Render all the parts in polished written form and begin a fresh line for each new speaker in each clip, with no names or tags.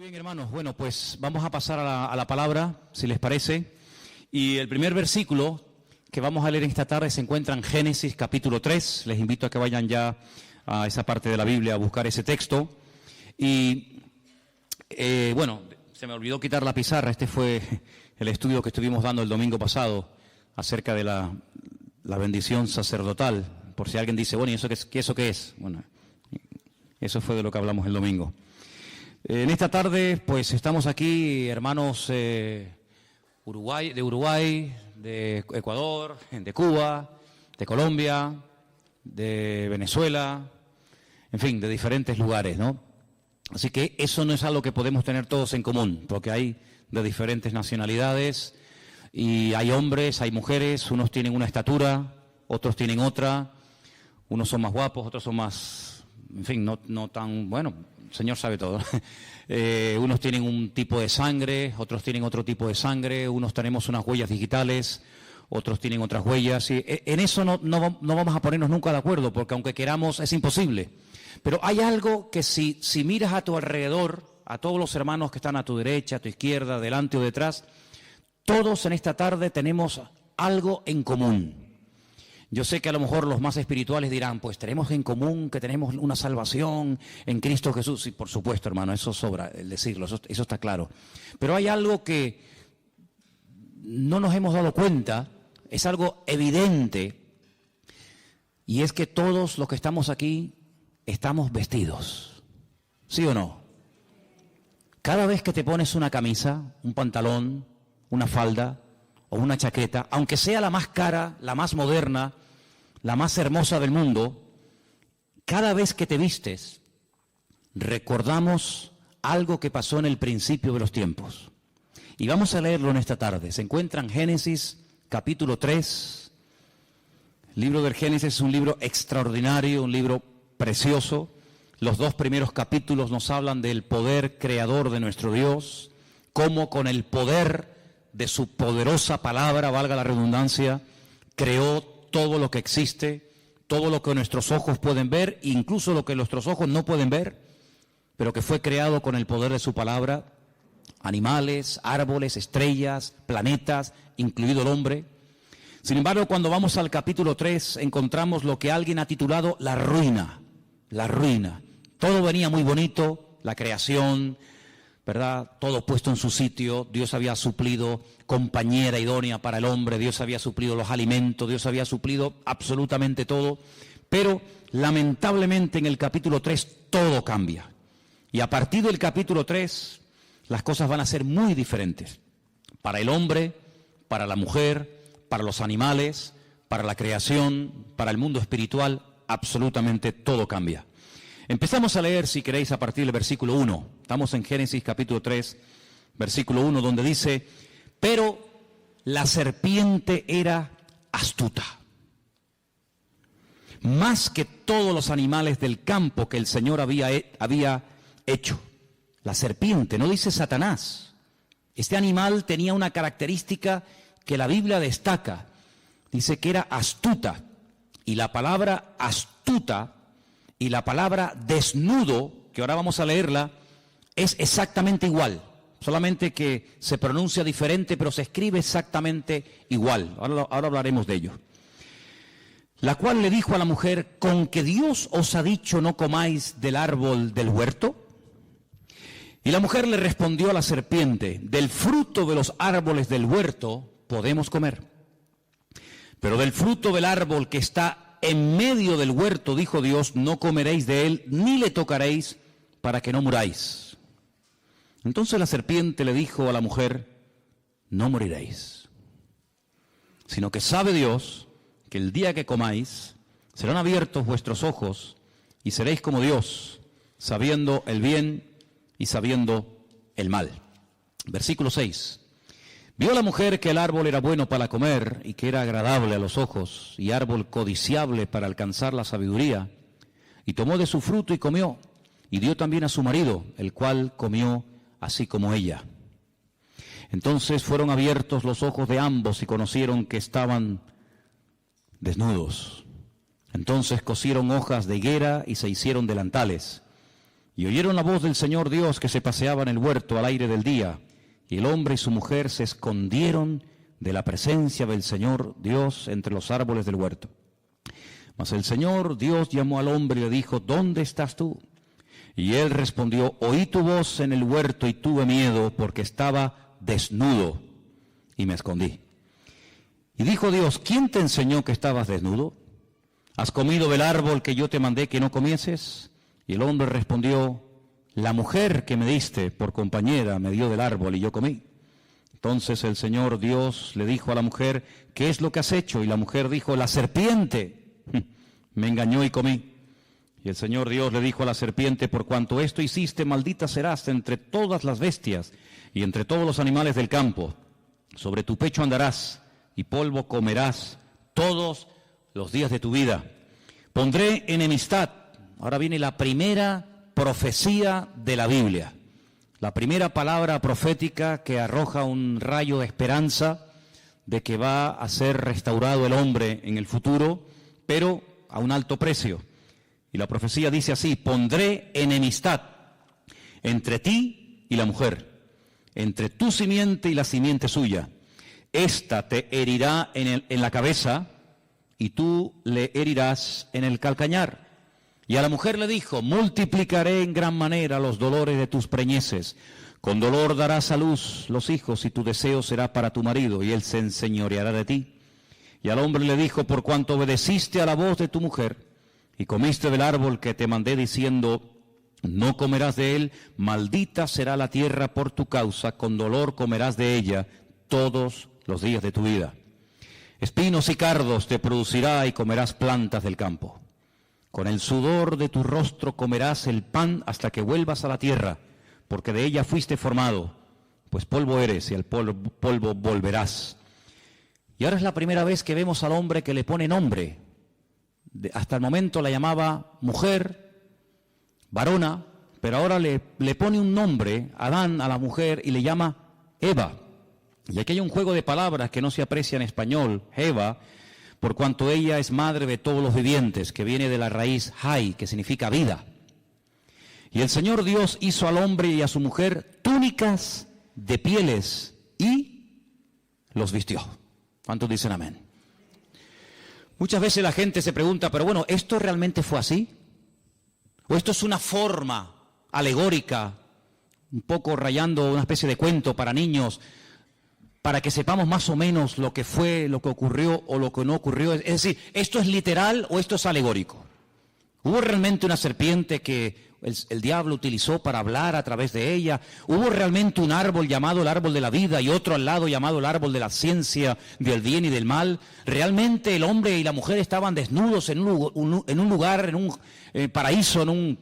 Bien, hermanos, bueno, pues vamos a pasar a la palabra, si les parece. Y el primer versículo que vamos a leer esta tarde se encuentra en Génesis capítulo 3. Les invito a que vayan ya a esa parte de la Biblia a buscar ese texto. Y, bueno, se me olvidó quitar la pizarra. Este fue el estudio que estuvimos dando el domingo pasado acerca de la bendición sacerdotal. Por si alguien dice, bueno, ¿y eso qué es? Bueno, eso fue de lo que hablamos el domingo. En esta tarde, pues estamos aquí, hermanos de Uruguay, de Ecuador, de Cuba, de Colombia, de Venezuela, en fin, de diferentes lugares, ¿no? Así que eso no es algo que podemos tener todos en común, porque hay de diferentes nacionalidades y hay hombres, hay mujeres, unos tienen una estatura, otros tienen otra, unos son más guapos, otros son más, en fin, no tan, bueno, el Señor sabe todo. Unos tienen un tipo de sangre, otros tienen otro tipo de sangre, unos tenemos unas huellas digitales, otros tienen otras huellas. Y en eso no vamos a ponernos nunca de acuerdo, porque aunque queramos es imposible. Pero hay algo que si miras a tu alrededor, a todos los hermanos que están a tu derecha, a tu izquierda, delante o detrás, todos en esta tarde tenemos algo en común. Yo sé que a lo mejor los más espirituales dirán, pues tenemos en común que tenemos una salvación en Cristo Jesús. Sí, por supuesto, hermano, eso sobra el decirlo, eso está claro. Pero hay algo que no nos hemos dado cuenta, es algo evidente, y es que todos los que estamos aquí estamos vestidos. ¿Sí o no? Cada vez que te pones una camisa, un pantalón, una falda o una chaqueta, aunque sea la más cara, la más moderna, la más hermosa del mundo, cada vez que te vistes, recordamos algo que pasó en el principio de los tiempos. Y vamos a leerlo en esta tarde. Se encuentra en Génesis capítulo 3. El libro del Génesis es un libro extraordinario, un libro precioso. Los dos primeros capítulos nos hablan del poder creador de nuestro Dios, cómo con el poder de su poderosa palabra, valga la redundancia, creó todo lo que existe, todo lo que nuestros ojos pueden ver, incluso lo que nuestros ojos no pueden ver, pero que fue creado con el poder de su palabra, animales, árboles, estrellas, planetas, incluido el hombre. Sin embargo, cuando vamos al capítulo 3, encontramos lo que alguien ha titulado la ruina, la ruina. Todo venía muy bonito, la creación, ¿verdad? Todo puesto en su sitio, Dios había suplido compañera idónea para el hombre, Dios había suplido los alimentos, Dios había suplido absolutamente todo, pero lamentablemente en el capítulo 3 todo cambia. Y a partir del capítulo 3 las cosas van a ser muy diferentes. Para el hombre, para la mujer, para los animales, para la creación, para el mundo espiritual, absolutamente todo cambia. Empezamos a leer, si queréis, a partir del versículo 1. Estamos en Génesis capítulo 3, versículo 1, donde dice, pero la serpiente era astuta, más que todos los animales del campo que el Señor había hecho. La serpiente, no dice Satanás. Este animal tenía una característica que la Biblia destaca. Dice que era astuta, y la palabra astuta y la palabra desnudo, que ahora vamos a leerla, es exactamente igual, solamente que se pronuncia diferente, pero se escribe exactamente igual. Ahora hablaremos de ello. La cual le dijo a la mujer, ¿con que Dios os ha dicho no comáis del árbol del huerto? Y la mujer le respondió a la serpiente, del fruto de los árboles del huerto podemos comer, pero del fruto del árbol que está en medio del huerto, dijo Dios, no comeréis de él, ni le tocaréis, para que no muráis. Entonces la serpiente le dijo a la mujer, no moriréis, sino que sabe Dios que el día que comáis, serán abiertos vuestros ojos, y seréis como Dios, sabiendo el bien y sabiendo el mal. Versículo 6. Vio la mujer que el árbol era bueno para comer y que era agradable a los ojos y árbol codiciable para alcanzar la sabiduría, y tomó de su fruto y comió, y dio también a su marido, el cual comió así como ella. Entonces fueron abiertos los ojos de ambos y conocieron que estaban desnudos. Entonces cosieron hojas de higuera y se hicieron delantales. Y oyeron la voz del Señor Dios que se paseaba en el huerto al aire del día, y el hombre y su mujer se escondieron de la presencia del Señor Dios entre los árboles del huerto. Mas el Señor Dios llamó al hombre y le dijo, ¿dónde estás tú? Y él respondió, oí tu voz en el huerto y tuve miedo porque estaba desnudo y me escondí. Y dijo Dios, ¿quién te enseñó que estabas desnudo? ¿Has comido del árbol que yo te mandé que no comieses? Y el hombre respondió, la mujer que me diste por compañera me dio del árbol y yo comí. Entonces el Señor Dios le dijo a la mujer, ¿qué es lo que has hecho? Y la mujer dijo, la serpiente me engañó y comí. Y el Señor Dios le dijo a la serpiente, por cuanto esto hiciste, maldita serás entre todas las bestias y entre todos los animales del campo. Sobre tu pecho andarás y polvo comerás todos los días de tu vida. Pondré enemistad. Ahora viene la primera profecía de la Biblia. La primera palabra profética que arroja un rayo de esperanza de que va a ser restaurado el hombre en el futuro, pero a un alto precio. Y la profecía dice así, pondré enemistad entre ti y la mujer, entre tu simiente y la simiente suya. Esta te herirá en la cabeza y tú le herirás en el calcañar. Y a la mujer le dijo, multiplicaré en gran manera los dolores de tus preñeces. Con dolor darás a luz los hijos y tu deseo será para tu marido y él se enseñoreará de ti. Y al hombre le dijo, por cuanto obedeciste a la voz de tu mujer y comiste del árbol que te mandé diciendo, no comerás de él, maldita será la tierra por tu causa, con dolor comerás de ella todos los días de tu vida. Espinos y cardos te producirá y comerás plantas del campo. Con el sudor de tu rostro comerás el pan hasta que vuelvas a la tierra, porque de ella fuiste formado, pues polvo eres y al polvo volverás. Y ahora es la primera vez que vemos al hombre que le pone nombre. Hasta el momento la llamaba mujer, varona, pero ahora le pone un nombre, Adán, a la mujer, y le llama Eva. Y aquí hay un juego de palabras que no se aprecia en español, Eva, por cuanto ella es madre de todos los vivientes, que viene de la raíz Hai, que significa vida. Y el Señor Dios hizo al hombre y a su mujer túnicas de pieles y los vistió. ¿Cuántos dicen amén? Muchas veces la gente se pregunta, pero bueno, ¿esto realmente fue así? ¿O esto es una forma alegórica, un poco rayando una especie de cuento para niños, para que sepamos más o menos lo que fue, lo que ocurrió o lo que no ocurrió? Es decir, ¿esto es literal o esto es alegórico? ¿Hubo realmente una serpiente que el diablo utilizó para hablar a través de ella? ¿Hubo realmente un árbol llamado el árbol de la vida y otro al lado llamado el árbol de la ciencia del bien y del mal? ¿Realmente el hombre y la mujer estaban desnudos en un lugar, en un paraíso, en una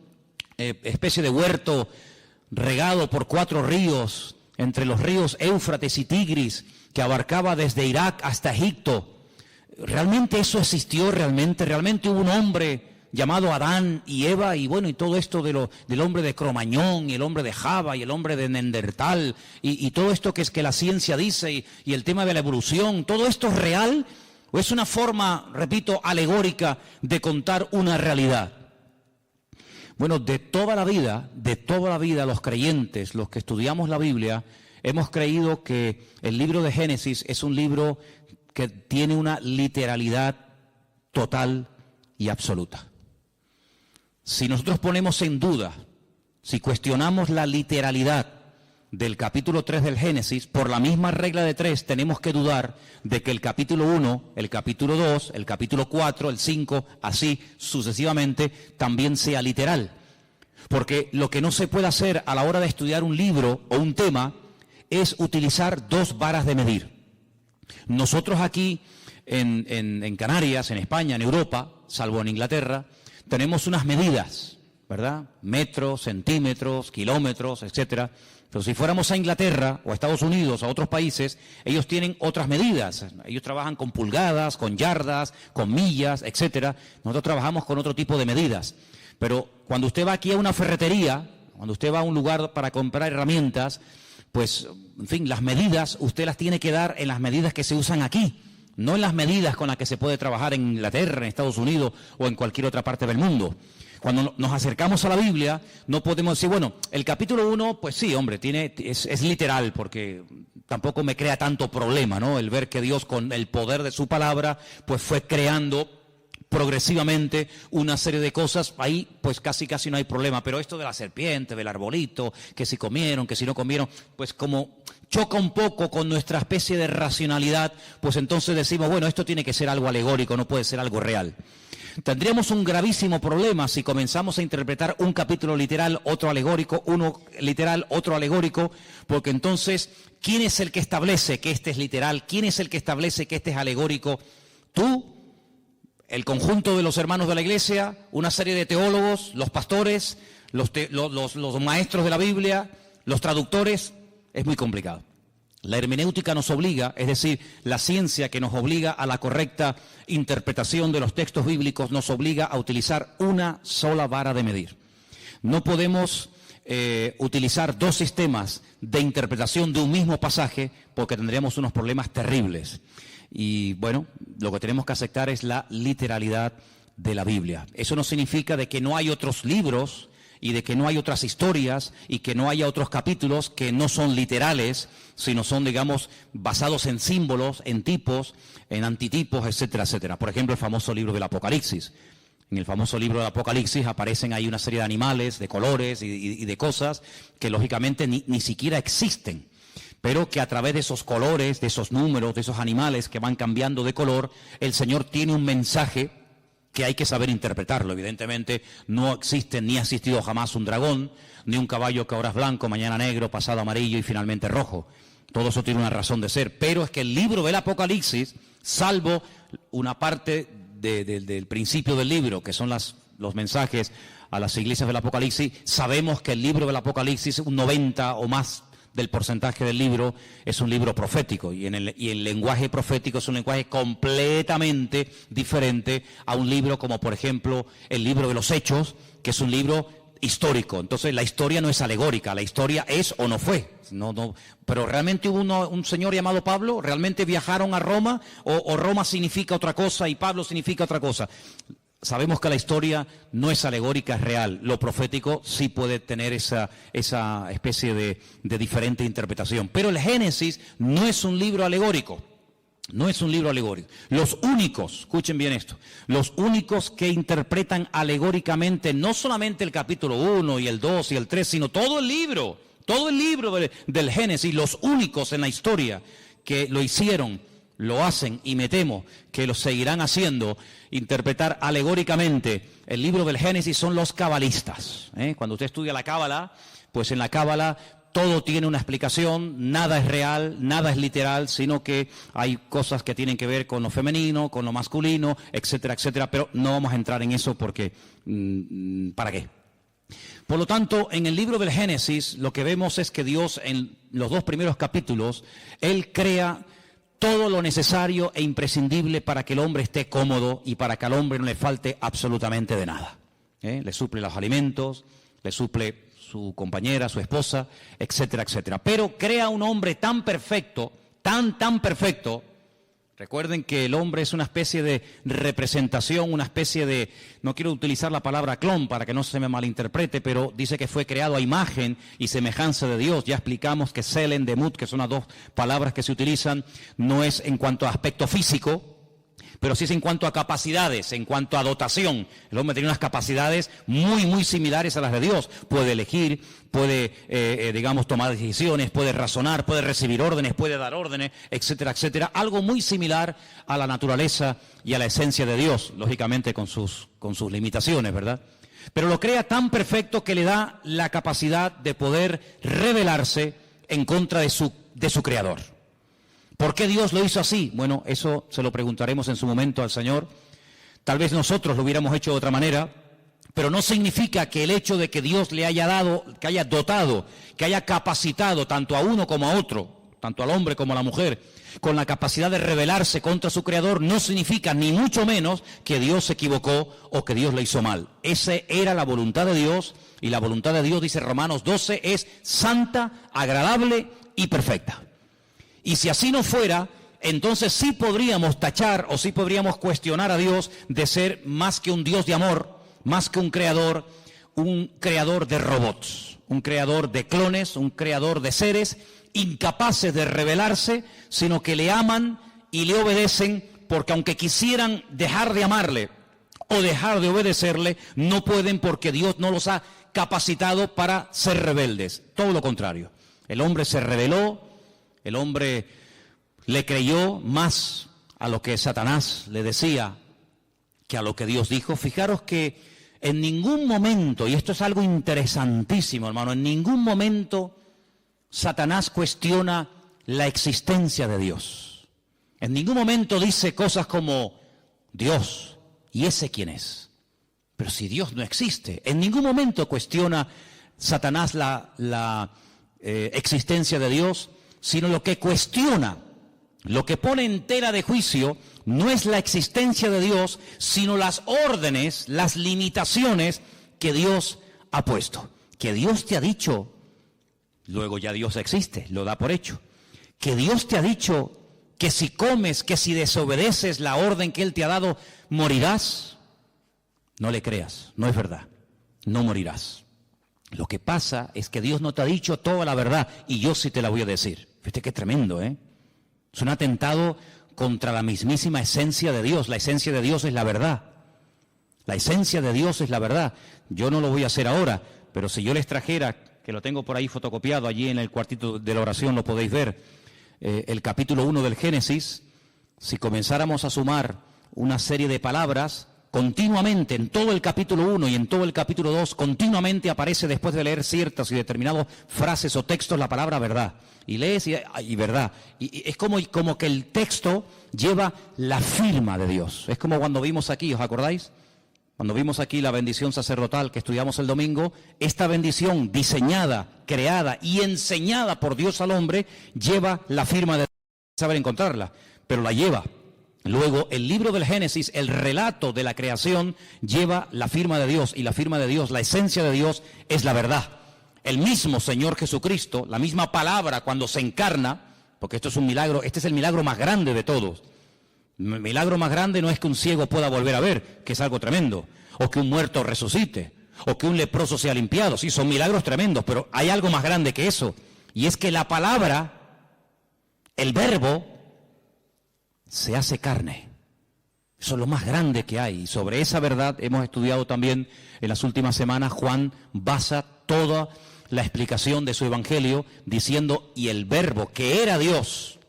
especie de huerto regado por 4 ríos, entre los ríos Éufrates y Tigris, que abarcaba desde Irak hasta Egipto? ¿Realmente eso existió? ¿Realmente hubo un hombre llamado Adán y Eva, y bueno, y todo esto del hombre de Cromañón, y el hombre de Java, y el hombre de Neandertal, y todo esto que es que la ciencia dice, y el tema de la evolución? ¿Todo esto es real o es una forma, repito, alegórica de contar una realidad? Bueno, de toda la vida, los creyentes, los que estudiamos la Biblia, hemos creído que el libro de Génesis es un libro que tiene una literalidad total y absoluta. Si nosotros ponemos en duda, si cuestionamos la literalidad del capítulo 3 del Génesis, por la misma regla de 3 tenemos que dudar de que el capítulo 1, el capítulo 2, el capítulo 4, el 5, así sucesivamente, también sea literal. Porque lo que no se puede hacer a la hora de estudiar un libro o un tema es utilizar 2 varas de medir. Nosotros aquí en Canarias, en España, en Europa, salvo en Inglaterra, tenemos unas medidas, ¿verdad? Metros, centímetros, kilómetros, etcétera. Pero si fuéramos a Inglaterra o a Estados Unidos, a otros países, ellos tienen otras medidas. Ellos trabajan con pulgadas, con yardas, con millas, etcétera. Nosotros trabajamos con otro tipo de medidas. Pero cuando usted va aquí a una ferretería, cuando usted va a un lugar para comprar herramientas, pues, en fin, las medidas usted las tiene que dar en las medidas que se usan aquí, no en las medidas con las que se puede trabajar en Inglaterra, en Estados Unidos o en cualquier otra parte del mundo. Cuando nos acercamos a la Biblia, no podemos decir, bueno, el capítulo 1, pues sí, hombre, es literal, porque tampoco me crea tanto problema, ¿no? El ver que Dios, con el poder de su palabra, pues fue creando progresivamente una serie de cosas. Ahí pues casi no hay problema, pero esto de la serpiente, del arbolito, que si comieron, que si no comieron, pues como choca un poco con nuestra especie de racionalidad, pues entonces decimos, bueno, esto tiene que ser algo alegórico, no puede ser algo real. Tendríamos un gravísimo problema si comenzamos a interpretar un capítulo literal, otro alegórico, uno literal, otro alegórico, porque entonces, ¿quién es el que establece que este es literal? ¿Quién es el que establece que este es alegórico? ¿Tú? ¿El conjunto de los hermanos de la iglesia? ¿Una serie de teólogos? ¿Los pastores? ¿Los maestros de la Biblia? ¿Los traductores? Es muy complicado. La hermenéutica nos obliga, es decir, la ciencia que nos obliga a la correcta interpretación de los textos bíblicos, nos obliga a utilizar una sola vara de medir. No podemos utilizar dos sistemas de interpretación de un mismo pasaje porque tendríamos unos problemas terribles. Y bueno, lo que tenemos que aceptar es la literalidad de la Biblia. Eso no significa de que no hay otros libros y de que no hay otras historias y que no haya otros capítulos que no son literales, sino son, digamos, basados en símbolos, en tipos, en antitipos, etcétera, etcétera. Por ejemplo, el famoso libro del Apocalipsis. En el famoso libro del Apocalipsis aparecen ahí una serie de animales, de colores y de cosas que lógicamente ni siquiera existen, pero que a través de esos colores, de esos números, de esos animales que van cambiando de color, el Señor tiene un mensaje que hay que saber interpretarlo. Evidentemente no existe ni ha existido jamás un dragón, ni un caballo que ahora es blanco, mañana negro, pasado amarillo y finalmente rojo. Todo eso tiene una razón de ser, pero es que el libro del Apocalipsis, salvo una parte del principio del libro, que son los mensajes a las iglesias del Apocalipsis, sabemos que el libro del Apocalipsis, un 90 o más del porcentaje del libro, es un libro profético, y el lenguaje profético es un lenguaje completamente diferente a un libro como, por ejemplo, el libro de los Hechos, que es un libro histórico. Entonces la historia no es alegórica, la historia es o no fue. Pero realmente hubo un señor llamado Pablo, realmente viajaron a Roma, o Roma significa otra cosa y Pablo significa otra cosa. Sabemos que la historia no es alegórica, es real. Lo profético sí puede tener esa especie de diferente interpretación. Pero el Génesis no es un libro alegórico. No es un libro alegórico. Los únicos, escuchen bien esto, los únicos que interpretan alegóricamente no solamente el capítulo 1 y el 2 y el 3, sino todo el libro del Génesis, los únicos en la historia que lo hicieron, lo hacen y me temo que lo seguirán haciendo, interpretar alegóricamente el libro del Génesis, son los cabalistas. Cuando usted estudia la Cábala, pues en la Cábala todo tiene una explicación, nada es real, nada es literal, sino que hay cosas que tienen que ver con lo femenino, con lo masculino, etcétera, etcétera, pero no vamos a entrar en eso porque, ¿para qué? Por lo tanto, en el libro del Génesis lo que vemos es que Dios, en los 2 primeros capítulos, Él crea todo lo necesario e imprescindible para que el hombre esté cómodo y para que al hombre no le falte absolutamente de nada. Le suple los alimentos, le suple su compañera, su esposa, etcétera, etcétera. Pero crea un hombre tan perfecto, tan perfecto. Recuerden que el hombre es una especie de representación, una especie de, no quiero utilizar la palabra clon para que no se me malinterprete, pero dice que fue creado a imagen y semejanza de Dios. Ya explicamos que Selen, Demut, que son las 2 palabras que se utilizan, no es en cuanto a aspecto físico, pero sí es en cuanto a capacidades, en cuanto a dotación. El hombre tiene unas capacidades muy similares a las de Dios. Puede elegir, puede, tomar decisiones, puede razonar, puede recibir órdenes, puede dar órdenes, etcétera, etcétera. Algo muy similar a la naturaleza y a la esencia de Dios, lógicamente con sus limitaciones, ¿verdad? Pero lo crea tan perfecto que le da la capacidad de poder rebelarse en contra de su Creador. ¿Por qué Dios lo hizo así? Bueno, eso se lo preguntaremos en su momento al Señor. Tal vez nosotros lo hubiéramos hecho de otra manera, pero no significa que el hecho de que Dios le haya dado, que haya dotado, que haya capacitado tanto a uno como a otro, tanto al hombre como a la mujer, con la capacidad de rebelarse contra su Creador, no significa ni mucho menos que Dios se equivocó o que Dios le hizo mal. Esa era la voluntad de Dios, y la voluntad de Dios, dice Romanos 12, es santa, agradable y perfecta. Y si así no fuera, entonces sí podríamos tachar o sí podríamos cuestionar a Dios de ser más que un Dios de amor, más que un creador de robots, un creador de clones, un creador de seres incapaces de rebelarse, sino que le aman y le obedecen, porque aunque quisieran dejar de amarle o dejar de obedecerle, no pueden, porque Dios no los ha capacitado para ser rebeldes. Todo lo contrario. El hombre se rebeló, el hombre le creyó más a lo que Satanás le decía que a lo que Dios dijo. Fijaros que en ningún momento, y esto es algo interesantísimo, hermano, en ningún momento Satanás cuestiona la existencia de Dios. En ningún momento dice cosas como Dios, ¿y ese quién es? Pero si Dios no existe, en ningún momento cuestiona Satanás la existencia de Dios, sino lo que cuestiona, lo que pone en tela de juicio, no es la existencia de Dios, sino las órdenes, las limitaciones que Dios ha puesto. Que Dios te ha dicho, luego ya Dios existe, lo da por hecho. Que Dios te ha dicho que si comes, que si desobedeces la orden que Él te ha dado, morirás. No le creas, no es verdad, no morirás. Lo que pasa es que Dios no te ha dicho toda la verdad y yo sí te la voy a decir. Fíjate qué tremendo, ¿eh? Es un atentado contra la mismísima esencia de Dios. La esencia de Dios es la verdad. La esencia de Dios es la verdad. Yo no lo voy a hacer ahora, pero si yo les trajera, que lo tengo por ahí fotocopiado, allí en el cuartito de la oración lo podéis ver, el capítulo 1 del Génesis, si comenzáramos a sumar una serie de palabras, continuamente, en todo el capítulo 1 y en todo el capítulo 2, continuamente aparece, después de leer ciertas y determinadas frases o textos, la palabra verdad. Y lees y verdad. Y es como que el texto lleva la firma de Dios. Es como cuando vimos aquí, ¿os acordáis? Cuando vimos aquí la bendición sacerdotal que estudiamos el domingo, esta bendición diseñada, creada y enseñada por Dios al hombre, lleva la firma de Dios. Saber encontrarla, pero la lleva. Luego, el libro del Génesis, el relato de la creación, lleva la firma de Dios, y la firma de Dios, la esencia de Dios, es la verdad. El mismo Señor Jesucristo, la misma palabra cuando se encarna, porque esto es un milagro, este es el milagro más grande de todos. El milagro más grande no es que un ciego pueda volver a ver, que es algo tremendo, o que un muerto resucite, o que un leproso sea limpiado. Sí, son milagros tremendos, pero hay algo más grande que eso, y es que la palabra, el verbo, se hace carne. Eso es lo más grande que hay. Y sobre esa verdad hemos estudiado también en las últimas semanas. Juan basa toda la explicación de su evangelio diciendo, y el verbo que era Dios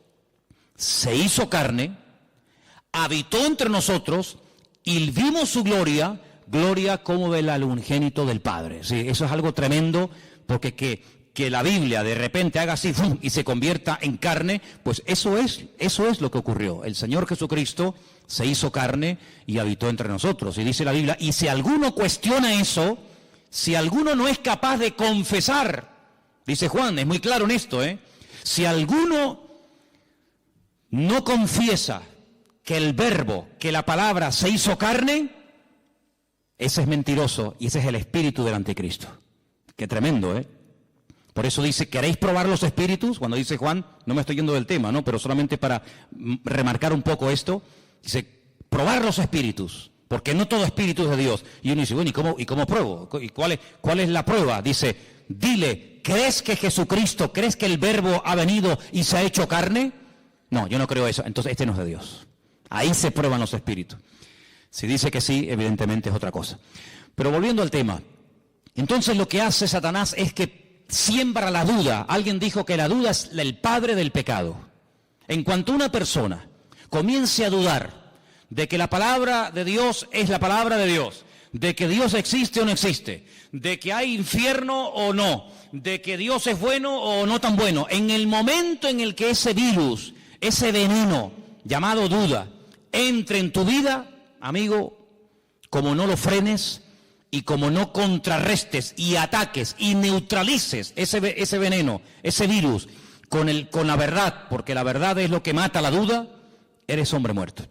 se hizo carne, habitó entre nosotros y vimos su gloria, gloria como del unigénito del Padre. Sí, eso es algo tremendo, porque que la Biblia de repente haga así ¡fum!, y se convierta en carne, pues eso es lo que ocurrió. El Señor Jesucristo se hizo carne y habitó entre nosotros. Y dice la Biblia, y si alguno cuestiona eso, si alguno no es capaz de confesar, dice Juan, es muy claro en esto, si alguno no confiesa que el verbo, que la palabra se hizo carne, ese es mentiroso y ese es el espíritu del anticristo. Qué tremendo, Por eso dice, ¿queréis probar los espíritus? Cuando dice Juan, no me estoy yendo del tema, ¿no? Pero solamente para remarcar un poco esto, dice, probar los espíritus, porque no todo espíritu es de Dios. Y uno dice, bueno, ¿y cómo pruebo? ¿Y cuál es la prueba? Dice, dile, ¿crees que Jesucristo, crees que el verbo ha venido y se ha hecho carne? No, yo no creo eso. Entonces este no es de Dios. Ahí se prueban los espíritus. Si dice que sí, evidentemente es otra cosa. Pero volviendo al tema, entonces lo que hace Satanás es que siembra la duda. Alguien dijo que la duda es el padre del pecado. En cuanto una persona comience a dudar de que la palabra de Dios es la palabra de Dios, de que Dios existe o no existe, de que hay infierno o no, de que Dios es bueno o no tan bueno, en el momento en el que ese virus, ese veneno llamado duda, entre en tu vida, amigo, como no lo frenes y como no contrarrestes y ataques y neutralices ese veneno, ese virus, con la verdad, porque la verdad es lo que mata la duda, eres hombre muerto.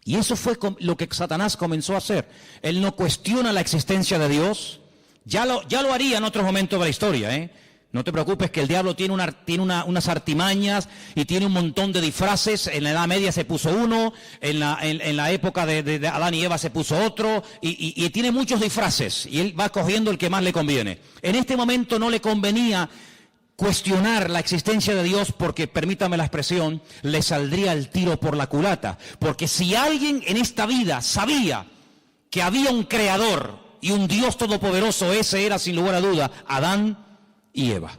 Y eso fue lo que Satanás comenzó a hacer. Él no cuestiona la existencia de Dios, ya lo haría en otros momentos de la historia, No te preocupes que el diablo tiene unas artimañas y tiene un montón de disfraces. En la Edad Media se puso uno, en la época de Adán y Eva se puso otro, y tiene muchos disfraces, y él va cogiendo el que más le conviene. En este momento no le convenía cuestionar la existencia de Dios porque, permítame la expresión, le saldría el tiro por la culata. Porque si alguien en esta vida sabía que había un creador y un Dios todopoderoso, ese era sin lugar a duda Adán y Eva,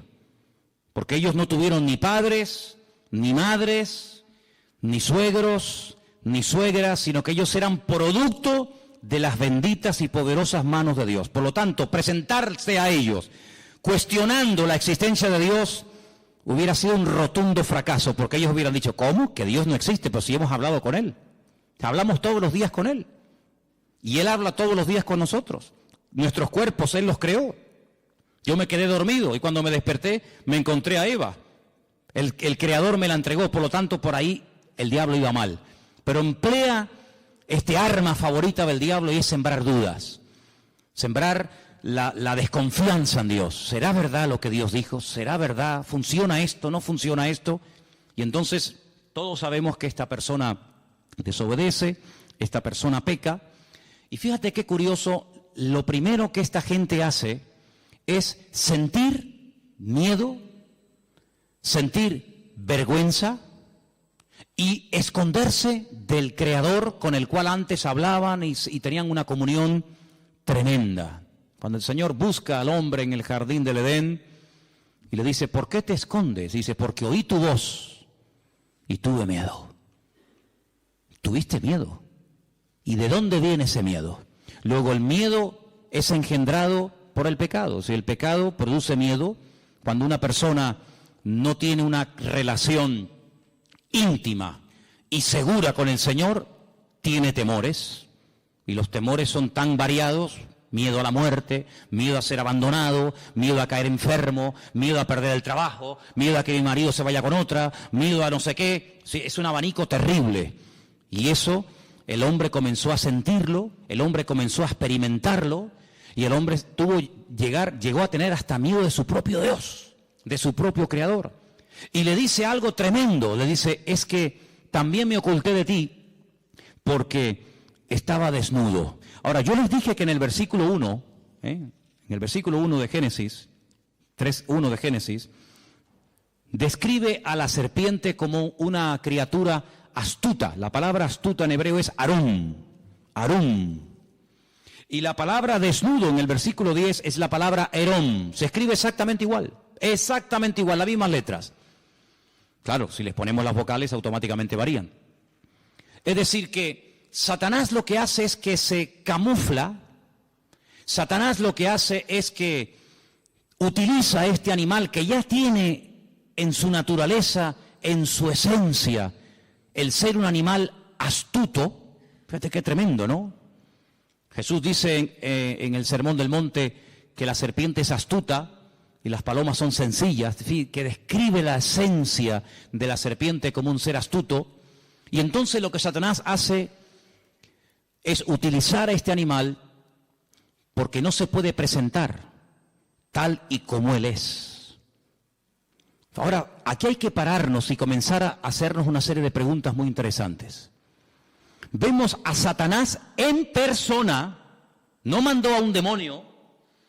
porque ellos no tuvieron ni padres, ni madres, ni suegros, ni suegras, sino que ellos eran producto de las benditas y poderosas manos de Dios. Por lo tanto, presentarse a ellos cuestionando la existencia de Dios hubiera sido un rotundo fracaso, porque ellos hubieran dicho, ¿cómo? Que Dios no existe, pero si hemos hablado con Él, hablamos todos los días con Él, y Él habla todos los días con nosotros. Nuestros cuerpos Él los creó. Yo me quedé dormido y cuando me desperté me encontré a Eva. El Creador me la entregó, por lo tanto por ahí el diablo iba mal. Pero emplea este arma favorita del diablo y es sembrar dudas. Sembrar la desconfianza en Dios. ¿Será verdad lo que Dios dijo? ¿Será verdad? ¿Funciona esto? ¿No funciona esto? Y entonces todos sabemos que esta persona desobedece, esta persona peca. Y fíjate qué curioso, lo primero que esta gente hace es sentir miedo, sentir vergüenza y esconderse del Creador con el cual antes hablaban y tenían una comunión tremenda. Cuando el Señor busca al hombre en el jardín del Edén y le dice, ¿por qué te escondes? Dice, porque oí tu voz y tuve miedo. ¿Tuviste miedo? ¿Y de dónde viene ese miedo? Luego el miedo es engendrado por el pecado. Si el pecado produce miedo, cuando una persona no tiene una relación íntima y segura con el Señor, tiene temores, y los temores son tan variados: miedo a la muerte, miedo a ser abandonado, miedo a caer enfermo, miedo a perder el trabajo, miedo a que mi marido se vaya con otra, miedo a no sé qué. Sí, es un abanico terrible, y eso el hombre comenzó a sentirlo, el hombre comenzó a experimentarlo, y el hombre llegó a tener hasta miedo de su propio Dios, de su propio Creador. Y le dice algo tremendo, le dice, es que también me oculté de ti porque estaba desnudo. Ahora, yo les dije que en el versículo 1, en el versículo 1 de Génesis, 3:1 de Génesis, describe a la serpiente como una criatura astuta. La palabra astuta en hebreo es arum, arum. Y la palabra desnudo en el versículo 10 es la palabra herón. Se escribe exactamente igual, las mismas letras. Claro, si les ponemos las vocales automáticamente varían. Es decir que Satanás lo que hace es que se camufla. Satanás lo que hace es que utiliza este animal que ya tiene en su naturaleza, en su esencia, el ser un animal astuto. Fíjate qué tremendo, ¿no? Jesús dice en el Sermón del Monte que la serpiente es astuta y las palomas son sencillas, que describe la esencia de la serpiente como un ser astuto. Y entonces lo que Satanás hace es utilizar a este animal porque no se puede presentar tal y como él es. Ahora, aquí hay que pararnos y comenzar a hacernos una serie de preguntas muy interesantes. Vemos a Satanás en persona, no mandó a un demonio,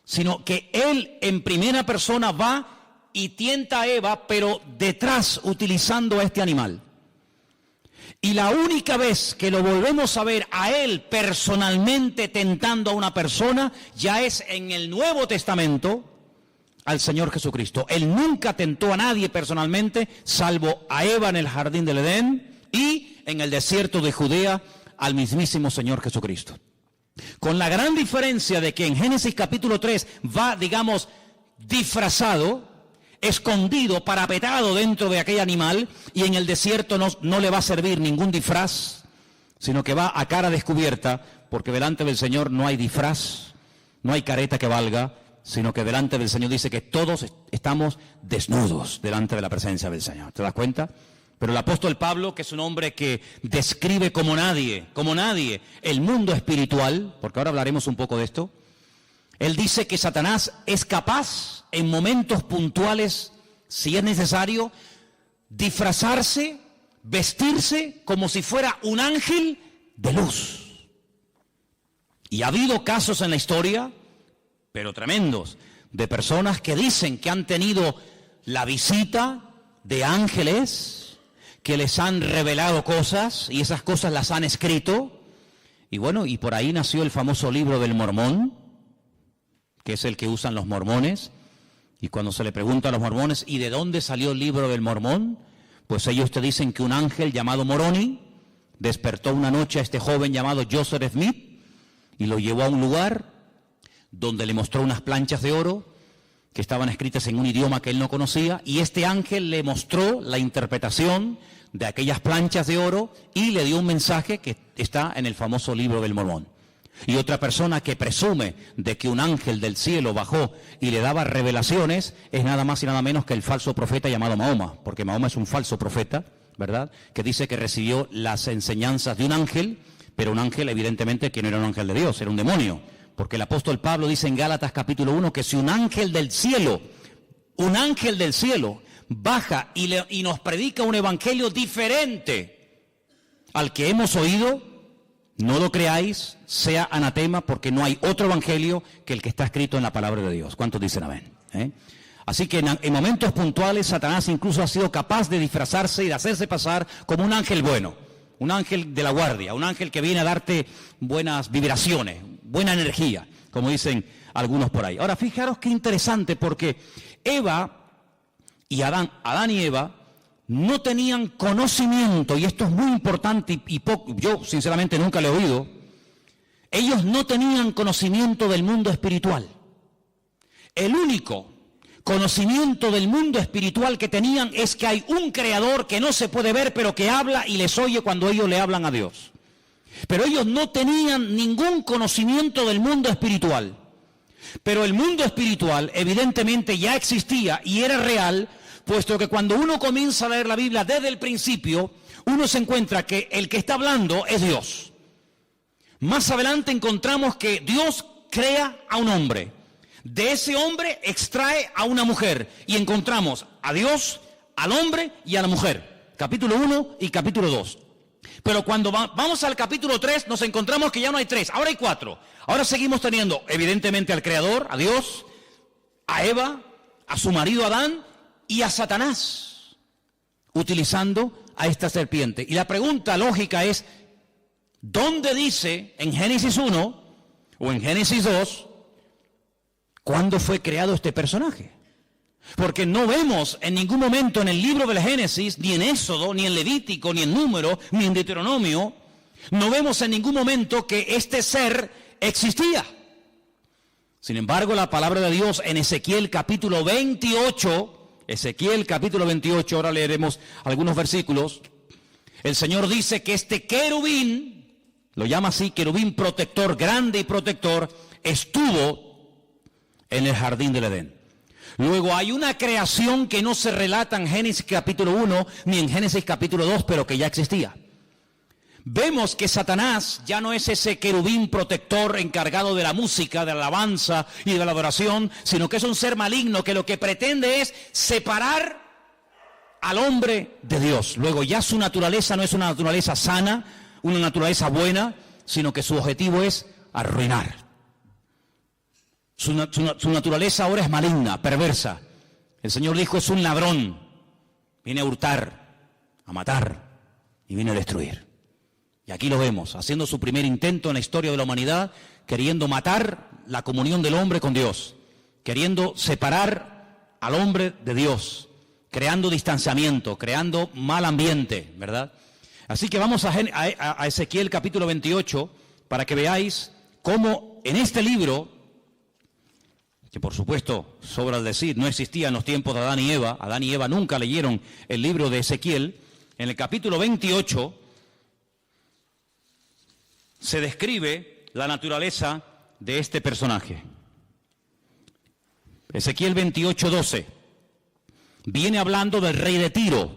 sino que él en primera persona va y tienta a Eva, pero detrás utilizando a este animal. Y la única vez que lo volvemos a ver a él personalmente tentando a una persona, ya es en el Nuevo Testamento al Señor Jesucristo. Él nunca tentó a nadie personalmente, salvo a Eva en el jardín del Edén y en el desierto de Judea al mismísimo Señor Jesucristo. Con la gran diferencia de que en Génesis capítulo 3 va, digamos, disfrazado, escondido, parapetado dentro de aquel animal, y en el desierto no le va a servir ningún disfraz, sino que va a cara descubierta, porque delante del Señor no hay disfraz, no hay careta que valga, sino que delante del Señor dice que todos estamos desnudos delante de la presencia del Señor. ¿Te das cuenta? Pero el apóstol Pablo, que es un hombre que describe como nadie, el mundo espiritual, porque ahora hablaremos un poco de esto, Él dice que Satanás es capaz, en momentos puntuales, si es necesario, disfrazarse, vestirse como si fuera un ángel de luz. Y ha habido casos en la historia, pero tremendos, de personas que dicen que han tenido la visita de ángeles, que les han revelado cosas y esas cosas las han escrito. Y bueno, y por ahí nació el famoso libro del Mormón, que es el que usan los mormones. Y cuando se le pregunta a los mormones, ¿y de dónde salió el libro del Mormón? Pues ellos te dicen que un ángel llamado Moroni despertó una noche a este joven llamado Joseph Smith y lo llevó a un lugar donde le mostró unas planchas de oro que estaban escritas en un idioma que él no conocía, y este ángel le mostró la interpretación de aquellas planchas de oro y le dio un mensaje que está en el famoso libro del Mormón. Y otra persona que presume de que un ángel del cielo bajó y le daba revelaciones es nada más y nada menos que el falso profeta llamado Mahoma, porque Mahoma es un falso profeta, ¿verdad?, que dice que recibió las enseñanzas de un ángel, pero un ángel evidentemente que no era un ángel de Dios, era un demonio, porque el apóstol Pablo dice en Gálatas capítulo 1 que si un ángel del cielo baja y nos predica un evangelio diferente al que hemos oído, no lo creáis, sea anatema, porque no hay otro evangelio que el que está escrito en la palabra de Dios. ¿Cuántos dicen amén? Así que en momentos puntuales Satanás incluso ha sido capaz de disfrazarse y de hacerse pasar como un ángel bueno, un ángel de la guardia, un ángel que viene a darte buenas vibraciones, buena energía, como dicen algunos por ahí. Ahora, fijaros qué interesante, porque Eva y Adán y Eva no tenían conocimiento, y esto es muy importante y yo sinceramente nunca lo he oído. Ellos no tenían conocimiento del mundo espiritual. El único conocimiento del mundo espiritual que tenían es que hay un creador que no se puede ver, pero que habla y les oye cuando ellos le hablan a Dios. Pero ellos no tenían ningún conocimiento del mundo espiritual. Pero el mundo espiritual evidentemente ya existía y era real, puesto que cuando uno comienza a leer la Biblia desde el principio, uno se encuentra que el que está hablando es Dios. Más adelante encontramos que Dios crea a un hombre. De ese hombre extrae a una mujer. Y encontramos a Dios, al hombre y a la mujer. Capítulo 1 y capítulo 2. Pero cuando vamos al capítulo 3 nos encontramos que ya no hay 3, ahora hay 4. Ahora seguimos teniendo evidentemente al Creador, a Dios, a Eva, a su marido Adán y a Satanás, utilizando a esta serpiente. Y la pregunta lógica es, ¿dónde dice en Génesis 1 o en Génesis 2 cuándo fue creado este personaje? Porque no vemos en ningún momento en el libro del Génesis, ni en Éxodo, ni en Levítico, ni en Número, ni en Deuteronomio, no vemos en ningún momento que este ser existía. Sin embargo, la palabra de Dios en Ezequiel capítulo 28, ahora leeremos algunos versículos, el Señor dice que este querubín, lo llama así, querubín protector, grande y protector, estuvo en el jardín del Edén. Luego hay una creación que no se relata en Génesis capítulo 1 ni en Génesis capítulo 2, pero que ya existía. Vemos que Satanás ya no es ese querubín protector encargado de la música, de la alabanza y de la adoración, sino que es un ser maligno que lo que pretende es separar al hombre de Dios. Luego ya su naturaleza no es una naturaleza sana, una naturaleza buena, sino que su objetivo es arruinar. Su naturaleza ahora es maligna, perversa. El Señor dijo, es un ladrón. Viene a hurtar, a matar y viene a destruir. Y aquí lo vemos, haciendo su primer intento en la historia de la humanidad, queriendo matar la comunión del hombre con Dios, queriendo separar al hombre de Dios, creando distanciamiento, creando mal ambiente, ¿verdad? Así que vamos a Ezequiel capítulo 28 para que veáis cómo en este libro, que por supuesto, sobra el decir, no existía en los tiempos de Adán y Eva. Adán y Eva nunca leyeron el libro de Ezequiel. En el capítulo 28 se describe la naturaleza de este personaje. Ezequiel 28:12 viene hablando del rey de Tiro,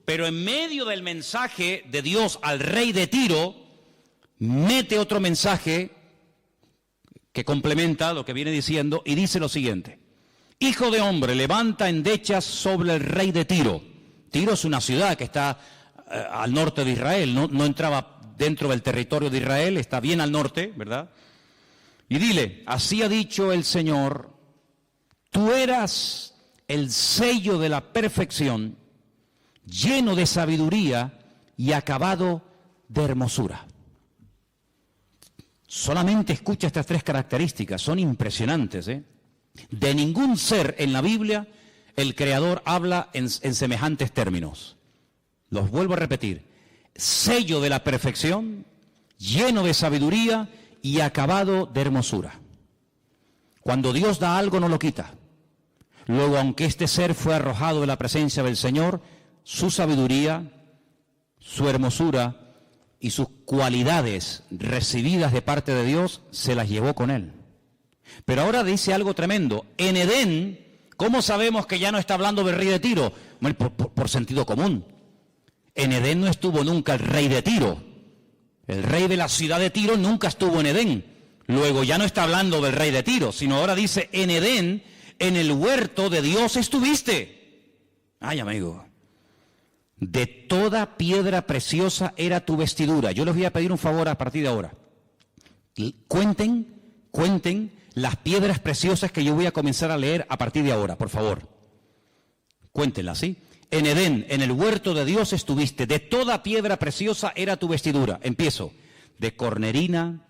pero en medio del mensaje de Dios al rey de Tiro, mete otro mensaje que complementa lo que viene diciendo y dice lo siguiente: Hijo de hombre, levanta endechas sobre el rey de Tiro. Tiro es una ciudad que está al norte de Israel, no entraba dentro del territorio de Israel, está bien al norte, ¿verdad? Y dile, así ha dicho el Señor, tú eras el sello de la perfección, lleno de sabiduría y acabado de hermosura. Solamente escucha estas tres características, son impresionantes, ¿eh? De ningún ser en la Biblia el Creador habla en semejantes términos. Los vuelvo a repetir: sello de la perfección, lleno de sabiduría y acabado de hermosura. Cuando Dios da algo no lo quita. Luego, aunque este ser fue arrojado de la presencia del Señor, su sabiduría, su hermosura y sus cualidades recibidas de parte de Dios se las llevó con él. Pero ahora dice algo tremendo. En Edén, ¿cómo sabemos que ya no está hablando del rey de Tiro? Bueno, por sentido común. En Edén no estuvo nunca el rey de Tiro. El rey de la ciudad de Tiro nunca estuvo en Edén. Luego ya no está hablando del rey de Tiro, sino ahora dice, en Edén, en el huerto de Dios estuviste. Ay, amigo. De toda piedra preciosa era tu vestidura. Yo les voy a pedir un favor a partir de ahora. Cuenten las piedras preciosas que yo voy a comenzar a leer a partir de ahora, por favor. Cuéntenlas, ¿sí? En Edén, en el huerto de Dios estuviste. De toda piedra preciosa era tu vestidura. Empiezo. De cornerina,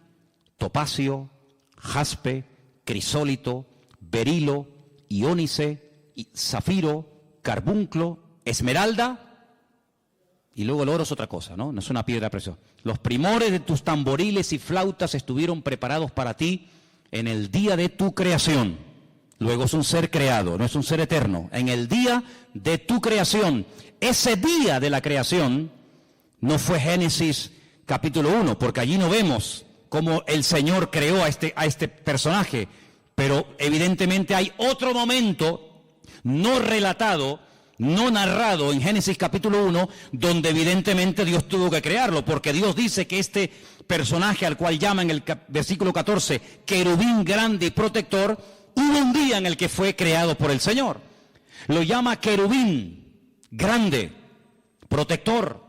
topacio, jaspe, crisólito, berilo, iónice, zafiro, carbunclo, esmeralda. Y luego el oro es otra cosa, ¿no? No es una piedra preciosa. Los primores de tus tamboriles y flautas estuvieron preparados para ti en el día de tu creación. Luego es un ser creado, no es un ser eterno. En el día de tu creación. Ese día de la creación no fue Génesis capítulo 1, porque allí no vemos cómo el Señor creó a este personaje. Pero evidentemente hay otro momento no relatado, no narrado en Génesis capítulo 1, donde evidentemente Dios tuvo que crearlo, porque Dios dice que este personaje al cual llama en el versículo 14, querubín grande y protector, hubo un día en el que fue creado por el Señor. Lo llama querubín grande, protector.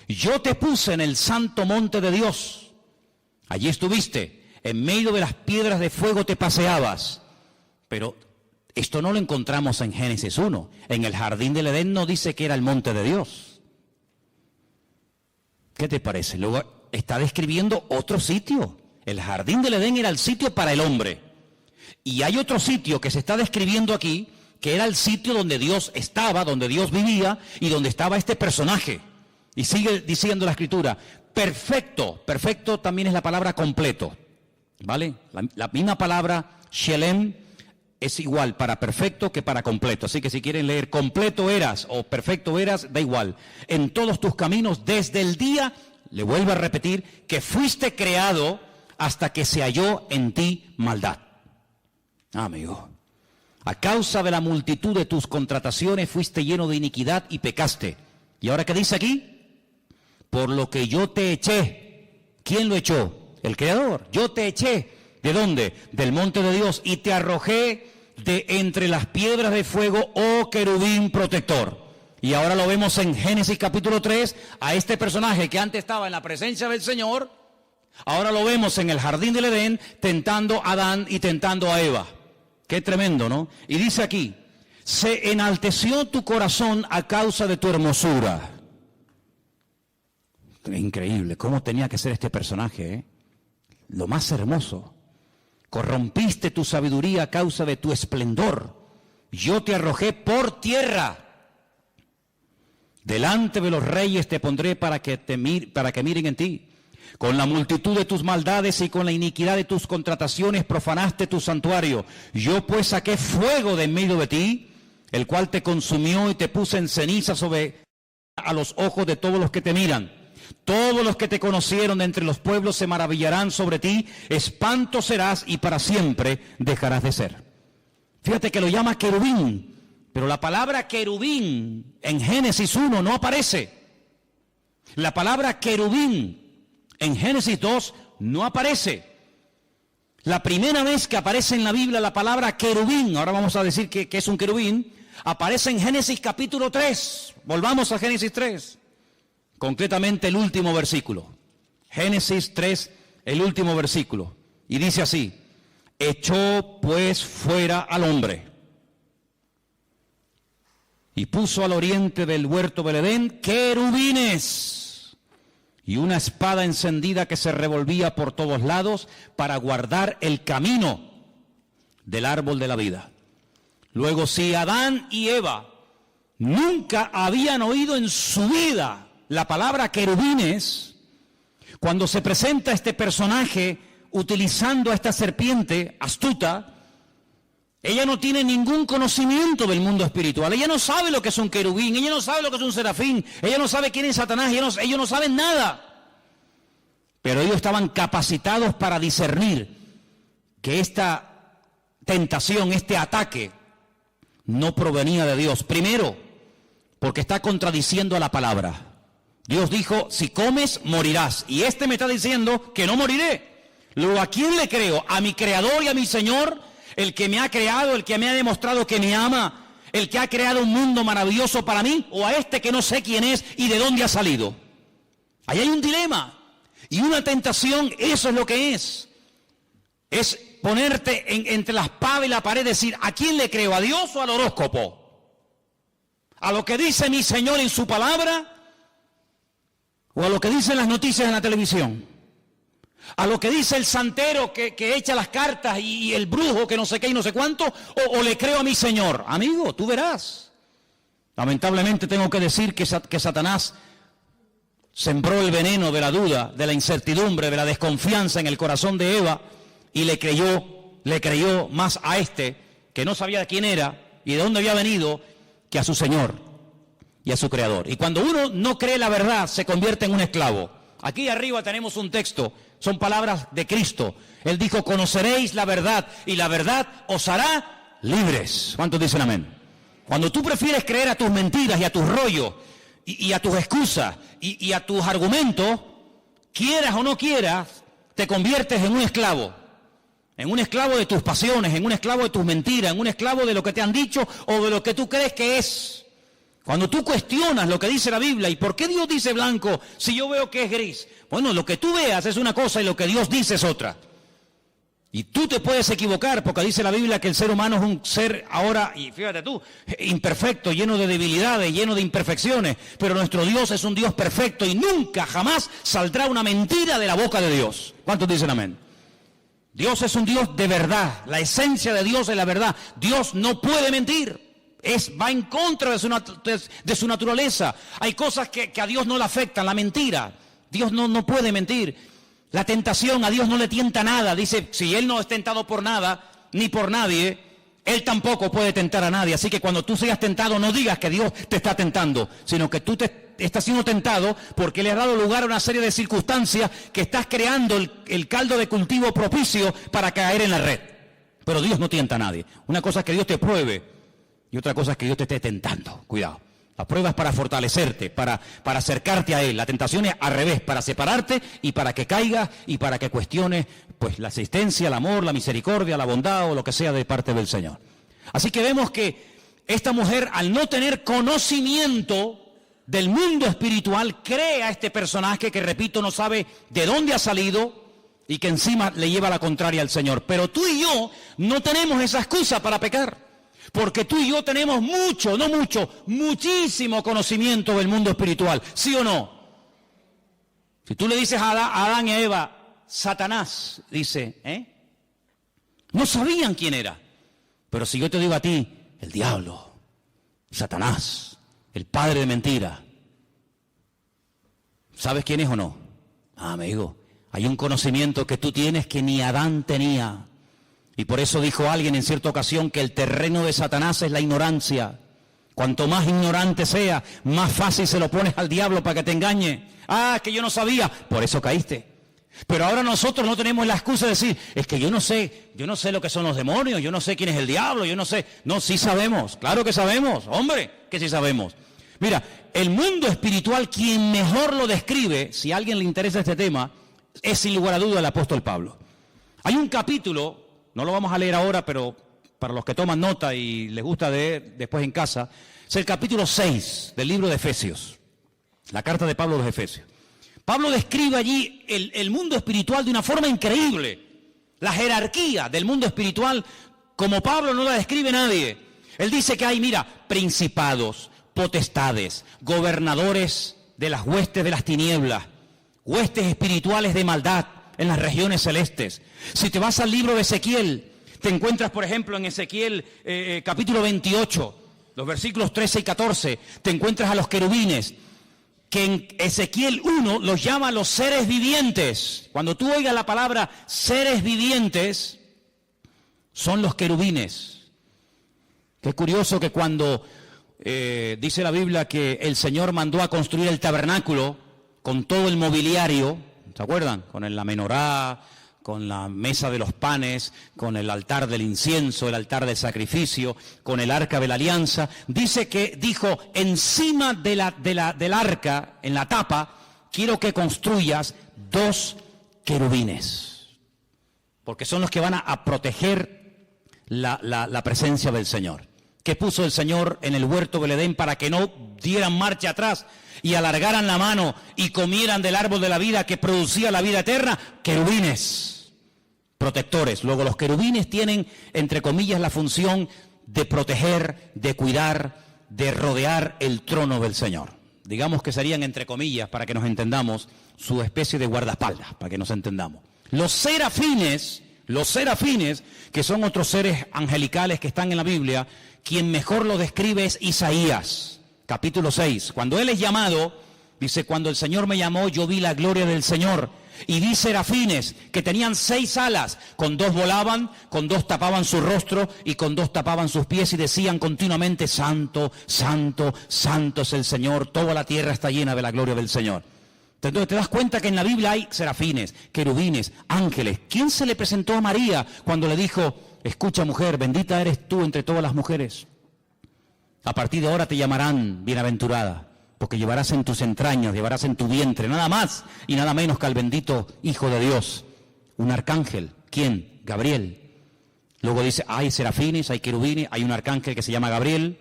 Yo te puse en el santo monte de Dios. Allí estuviste, en medio de las piedras de fuego te paseabas. Pero esto no lo encontramos en Génesis 1. En el jardín del Edén no dice que era el monte de Dios. ¿Qué te parece? Luego está describiendo otro sitio. El jardín del Edén era el sitio para el hombre. Y hay otro sitio que se está describiendo aquí, que era el sitio donde Dios estaba, donde Dios vivía y donde estaba este personaje. Y sigue diciendo la Escritura, perfecto. Perfecto también es la palabra completo. ¿Vale? La misma palabra, shelem, es igual para perfecto que para completo. Así que si quieren leer completo eras o perfecto eras, da igual. En todos tus caminos, desde el día, le vuelvo a repetir, que fuiste creado hasta que se halló en ti maldad. Amigo, a causa de la multitud de tus contrataciones fuiste lleno de iniquidad y pecaste. ¿Y ahora qué dice aquí? Por lo que yo te eché. ¿Quién lo echó? El Creador. Yo te eché. ¿De dónde? Del monte de Dios. Y te arrojé de entre las piedras de fuego, oh querubín protector. Y ahora lo vemos en Génesis capítulo 3, a este personaje que antes estaba en la presencia del Señor, ahora lo vemos en el jardín del Edén tentando a Adán y tentando a Eva. Qué tremendo, ¿no? Y dice aquí, se enalteció tu corazón a causa de tu hermosura. Increíble, ¿cómo tenía que ser este personaje, eh? Lo más hermoso. Corrompiste tu sabiduría a causa de tu esplendor. Yo te arrojé por tierra. Delante de los reyes te pondré para que miren en ti. Con la multitud de tus maldades y con la iniquidad de tus contrataciones profanaste tu santuario. Yo pues saqué fuego de en medio de ti, el cual te consumió y te puse en ceniza sobre a los ojos de todos los que te miran. Todos los que te conocieron de entre los pueblos se maravillarán sobre ti, espanto serás y para siempre dejarás de ser. Fíjate que lo llama querubín, pero la palabra querubín en Génesis 1 no aparece. La palabra querubín en Génesis 2 no aparece. La primera vez que aparece en la Biblia la palabra querubín, ahora vamos a decir que es un querubín, aparece en Génesis capítulo 3. Volvamos a Génesis 3. Concretamente el último versículo. Génesis 3, el último versículo. Y dice así: echó pues fuera al hombre y puso al oriente del huerto del Edén querubines y una espada encendida que se revolvía por todos lados para guardar el camino del árbol de la vida. Luego, si Adán y Eva nunca habían oído en su vida la palabra querubines, cuando se presenta este personaje utilizando a esta serpiente astuta, ella no tiene ningún conocimiento del mundo espiritual. Ella no sabe lo que es un querubín, ella no sabe lo que es un serafín, ella no sabe quién es Satanás, ellos no saben nada. Pero ellos estaban capacitados para discernir que esta tentación, este ataque, no provenía de Dios. Primero, porque está contradiciendo a la palabra. Dios dijo: si comes, morirás. Y este me está diciendo que no moriré. Luego, ¿a quién le creo? ¿A mi Creador y a mi Señor? El que me ha creado, el que me ha demostrado que me ama, el que ha creado un mundo maravilloso para mí, o a este que no sé quién es y de dónde ha salido. Ahí hay un dilema y una tentación. Eso es lo que es ponerte entre la espada y la pared, decir: ¿a quién le creo? ¿A Dios o al horóscopo? ¿A lo que dice mi Señor en su palabra? ¿O a lo que dicen las noticias en la televisión? ¿A lo que dice el santero que echa las cartas y el brujo que no sé qué y no sé cuánto? ¿O le creo a mi Señor? Amigo, tú verás. Lamentablemente tengo que decir que Satanás sembró el veneno de la duda, de la incertidumbre, de la desconfianza en el corazón de Eva, y le creyó más a este, que no sabía quién era y de dónde había venido, que a su Señor y a su Creador. Y cuando uno no cree la verdad, se convierte en un esclavo. Aquí arriba tenemos un texto, son palabras de Cristo. Él dijo: conoceréis la verdad y la verdad os hará libres. ¿Cuántos dicen amén? Cuando tú prefieres creer a tus mentiras y a tus rollos y a tus excusas y a tus argumentos, quieras o no quieras, te conviertes en un esclavo. En un esclavo de tus pasiones, en un esclavo de tus mentiras, en un esclavo de lo que te han dicho o de lo que tú crees que es. Cuando tú cuestionas lo que dice la Biblia, ¿y por qué Dios dice blanco si yo veo que es gris? Bueno, lo que tú veas es una cosa y lo que Dios dice es otra. Y tú te puedes equivocar, porque dice la Biblia que el ser humano es un ser ahora, y fíjate tú, imperfecto, lleno de debilidades, lleno de imperfecciones, pero nuestro Dios es un Dios perfecto y nunca, jamás saldrá una mentira de la boca de Dios. ¿Cuántos dicen amén? Dios es un Dios de verdad, la esencia de Dios es la verdad. Dios no puede mentir. Va en contra de su naturaleza. Hay cosas que a Dios no le afectan, la mentira. Dios no puede mentir. La tentación, a Dios no le tienta nada. Dice: si Él no es tentado por nada, ni por nadie, Él tampoco puede tentar a nadie. Así que cuando tú seas tentado, no digas que Dios te está tentando, sino que tú estás siendo tentado porque le has dado lugar a una serie de circunstancias que estás creando el caldo de cultivo propicio para caer en la red. Pero Dios no tienta a nadie. Una cosa es que Dios te pruebe y otra cosa es que Dios te esté tentando. Cuidado. La prueba es para fortalecerte, para acercarte a Él. La tentación es al revés, para separarte y para que caigas y para que cuestiones pues la existencia, el amor, la misericordia, la bondad o lo que sea de parte del Señor. Así que vemos que esta mujer, al no tener conocimiento del mundo espiritual, cree a este personaje que, repito, no sabe de dónde ha salido y que encima le lleva la contraria al Señor. Pero tú y yo no tenemos esa excusa para pecar. Porque tú y yo tenemos muchísimo conocimiento del mundo espiritual, ¿sí o no? Si tú le dices a Adán y a Eva, Satanás, dice, no sabían quién era. Pero si yo te digo a ti, el diablo, Satanás, el padre de mentira, ¿sabes quién es o no? Amigo, hay un conocimiento que tú tienes que ni Adán tenía. Y por eso dijo alguien en cierta ocasión que el terreno de Satanás es la ignorancia. Cuanto más ignorante sea, más fácil se lo pones al diablo para que te engañe. Ah, que yo no sabía, por eso caíste. Pero ahora nosotros no tenemos la excusa de decir, es que yo no sé lo que son los demonios, yo no sé quién es el diablo, yo no sé. No, sí sabemos, claro que sabemos, hombre, que sí sabemos. Mira, el mundo espiritual, quien mejor lo describe, si a alguien le interesa este tema, es sin lugar a duda el apóstol Pablo. Hay un capítulo, no lo vamos a leer ahora, pero para los que toman nota y les gusta leer después en casa, es el capítulo 6 del libro de Efesios, la carta de Pablo a los Efesios. Pablo describe allí el mundo espiritual de una forma increíble. La jerarquía del mundo espiritual, como Pablo no la describe nadie. Él dice que hay, mira, principados, potestades, gobernadores de las huestes de las tinieblas, huestes espirituales de maldad en las regiones celestes. Si te vas al libro de Ezequiel, te encuentras, por ejemplo, en Ezequiel capítulo 28, los versículos 13 y 14, te encuentras a los querubines, que en Ezequiel 1 los llama los seres vivientes. Cuando tú oigas la palabra seres vivientes, son los querubines. Qué curioso que cuando dice la Biblia que el Señor mandó a construir el tabernáculo con todo el mobiliario, ¿se acuerdan? Con la menorá, con la mesa de los panes, con el altar del incienso, el altar del sacrificio, con el arca de la alianza. Dice que dijo, encima del arca, en la tapa, quiero que construyas 2 querubines, porque son los que van a proteger la presencia del Señor. Que puso el Señor en el huerto del Edén para que no dieran marcha atrás y alargaran la mano y comieran del árbol de la vida que producía la vida eterna. Querubines, protectores. Luego los querubines tienen, entre comillas, la función de proteger, de cuidar, de rodear el trono del Señor. Digamos que serían, entre comillas, para que nos entendamos, su especie de guardaespaldas, para que nos entendamos. Los serafines, que son otros seres angelicales que están en la Biblia, quien mejor lo describe es Isaías, capítulo 6. Cuando él es llamado, dice, cuando el Señor me llamó, yo vi la gloria del Señor. Y vi serafines que tenían 6 alas, con 2 volaban, con 2 tapaban su rostro y con 2 tapaban sus pies y decían continuamente, santo, santo, santo es el Señor, toda la tierra está llena de la gloria del Señor. Entonces te das cuenta que en la Biblia hay serafines, querubines, ángeles. ¿Quién se le presentó a María cuando le dijo, escucha mujer, bendita eres tú entre todas las mujeres? A partir de ahora te llamarán bienaventurada, porque llevarás en tus entrañas, llevarás en tu vientre, nada más y nada menos que al bendito Hijo de Dios. Un arcángel. ¿Quién? Gabriel. Luego dice, hay serafines, hay querubines, hay un arcángel que se llama Gabriel.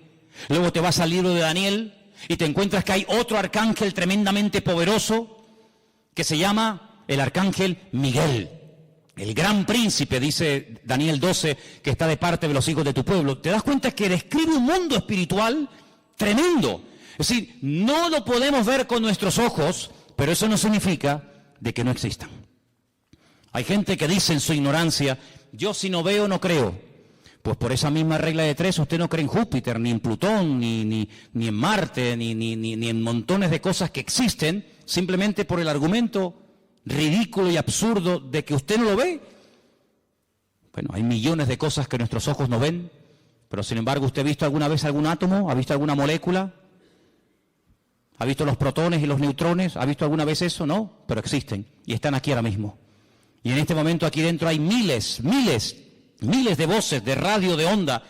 Luego te vas al libro de Daniel y te encuentras que hay otro arcángel tremendamente poderoso que se llama el arcángel Miguel, el gran príncipe, dice Daniel 12, que está de parte de los hijos de tu pueblo. Te das cuenta que describe un mundo espiritual tremendo. Es decir, no lo podemos ver con nuestros ojos, pero eso no significa de que no existan. Hay gente que dice en su ignorancia, yo si no veo no creo. Pues por esa misma regla de 3 usted no cree en Júpiter, ni en Plutón, ni en Marte, ni en montones de cosas que existen, simplemente por el argumento ridículo y absurdo de que usted no lo ve. Bueno, hay millones de cosas que nuestros ojos no ven, pero sin embargo, ¿usted ha visto alguna vez algún átomo? ¿Ha visto alguna molécula? ¿Ha visto los protones y los neutrones? ¿Ha visto alguna vez eso? No, pero existen y están aquí ahora mismo. Y en este momento aquí dentro hay miles de voces, de radio, de onda,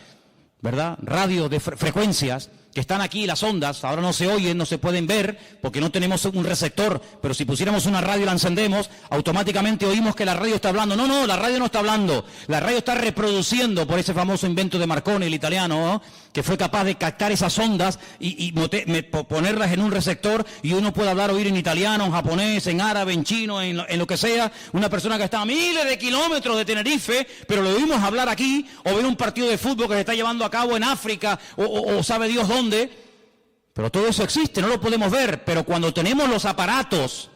¿verdad? Radio de frecuencias que están aquí, las ondas, ahora no se oyen, no se pueden ver, porque no tenemos un receptor, pero si pusiéramos una radio y la encendemos, automáticamente oímos que la radio está hablando. No, la radio no está hablando, la radio está reproduciendo por ese famoso invento de Marconi, el italiano, ¿no? Que fue capaz de captar esas ondas y ponerlas en un receptor y uno puede hablar, oír en italiano, en japonés, en árabe, en chino, en lo que sea. Una persona que está a miles de kilómetros de Tenerife, pero lo oímos hablar aquí, o ver un partido de fútbol que se está llevando a cabo en África, o sabe Dios dónde. Pero todo eso existe, no lo podemos ver, pero cuando tenemos los aparatos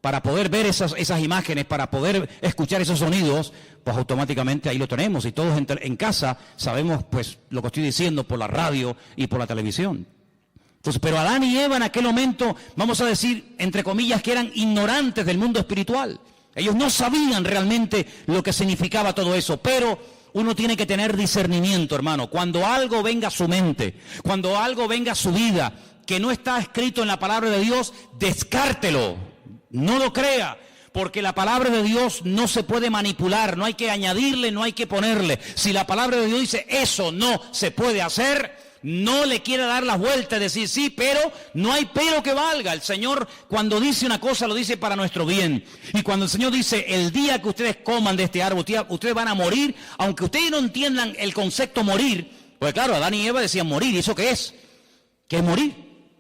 para poder ver esas imágenes, para poder escuchar esos sonidos, pues automáticamente ahí lo tenemos y todos en casa sabemos pues lo que estoy diciendo por la radio y por la televisión. Entonces, pero Adán y Eva en aquel momento, vamos a decir, entre comillas, que eran ignorantes del mundo espiritual. Ellos no sabían realmente lo que significaba todo eso, pero uno tiene que tener discernimiento, hermano. Cuando algo venga a su mente, cuando algo venga a su vida, que no está escrito en la palabra de Dios, descártelo, no lo crea, porque la palabra de Dios no se puede manipular, no hay que añadirle, no hay que ponerle. Si la palabra de Dios dice, eso no se puede hacer, no le quiere dar la vuelta y decir sí, pero no hay pero que valga. El Señor cuando dice una cosa lo dice para nuestro bien. Y cuando el Señor dice el día que ustedes coman de este árbol, ustedes van a morir, aunque ustedes no entiendan el concepto morir, pues claro, Adán y Eva decían morir, ¿y eso qué es? ¿Qué es morir?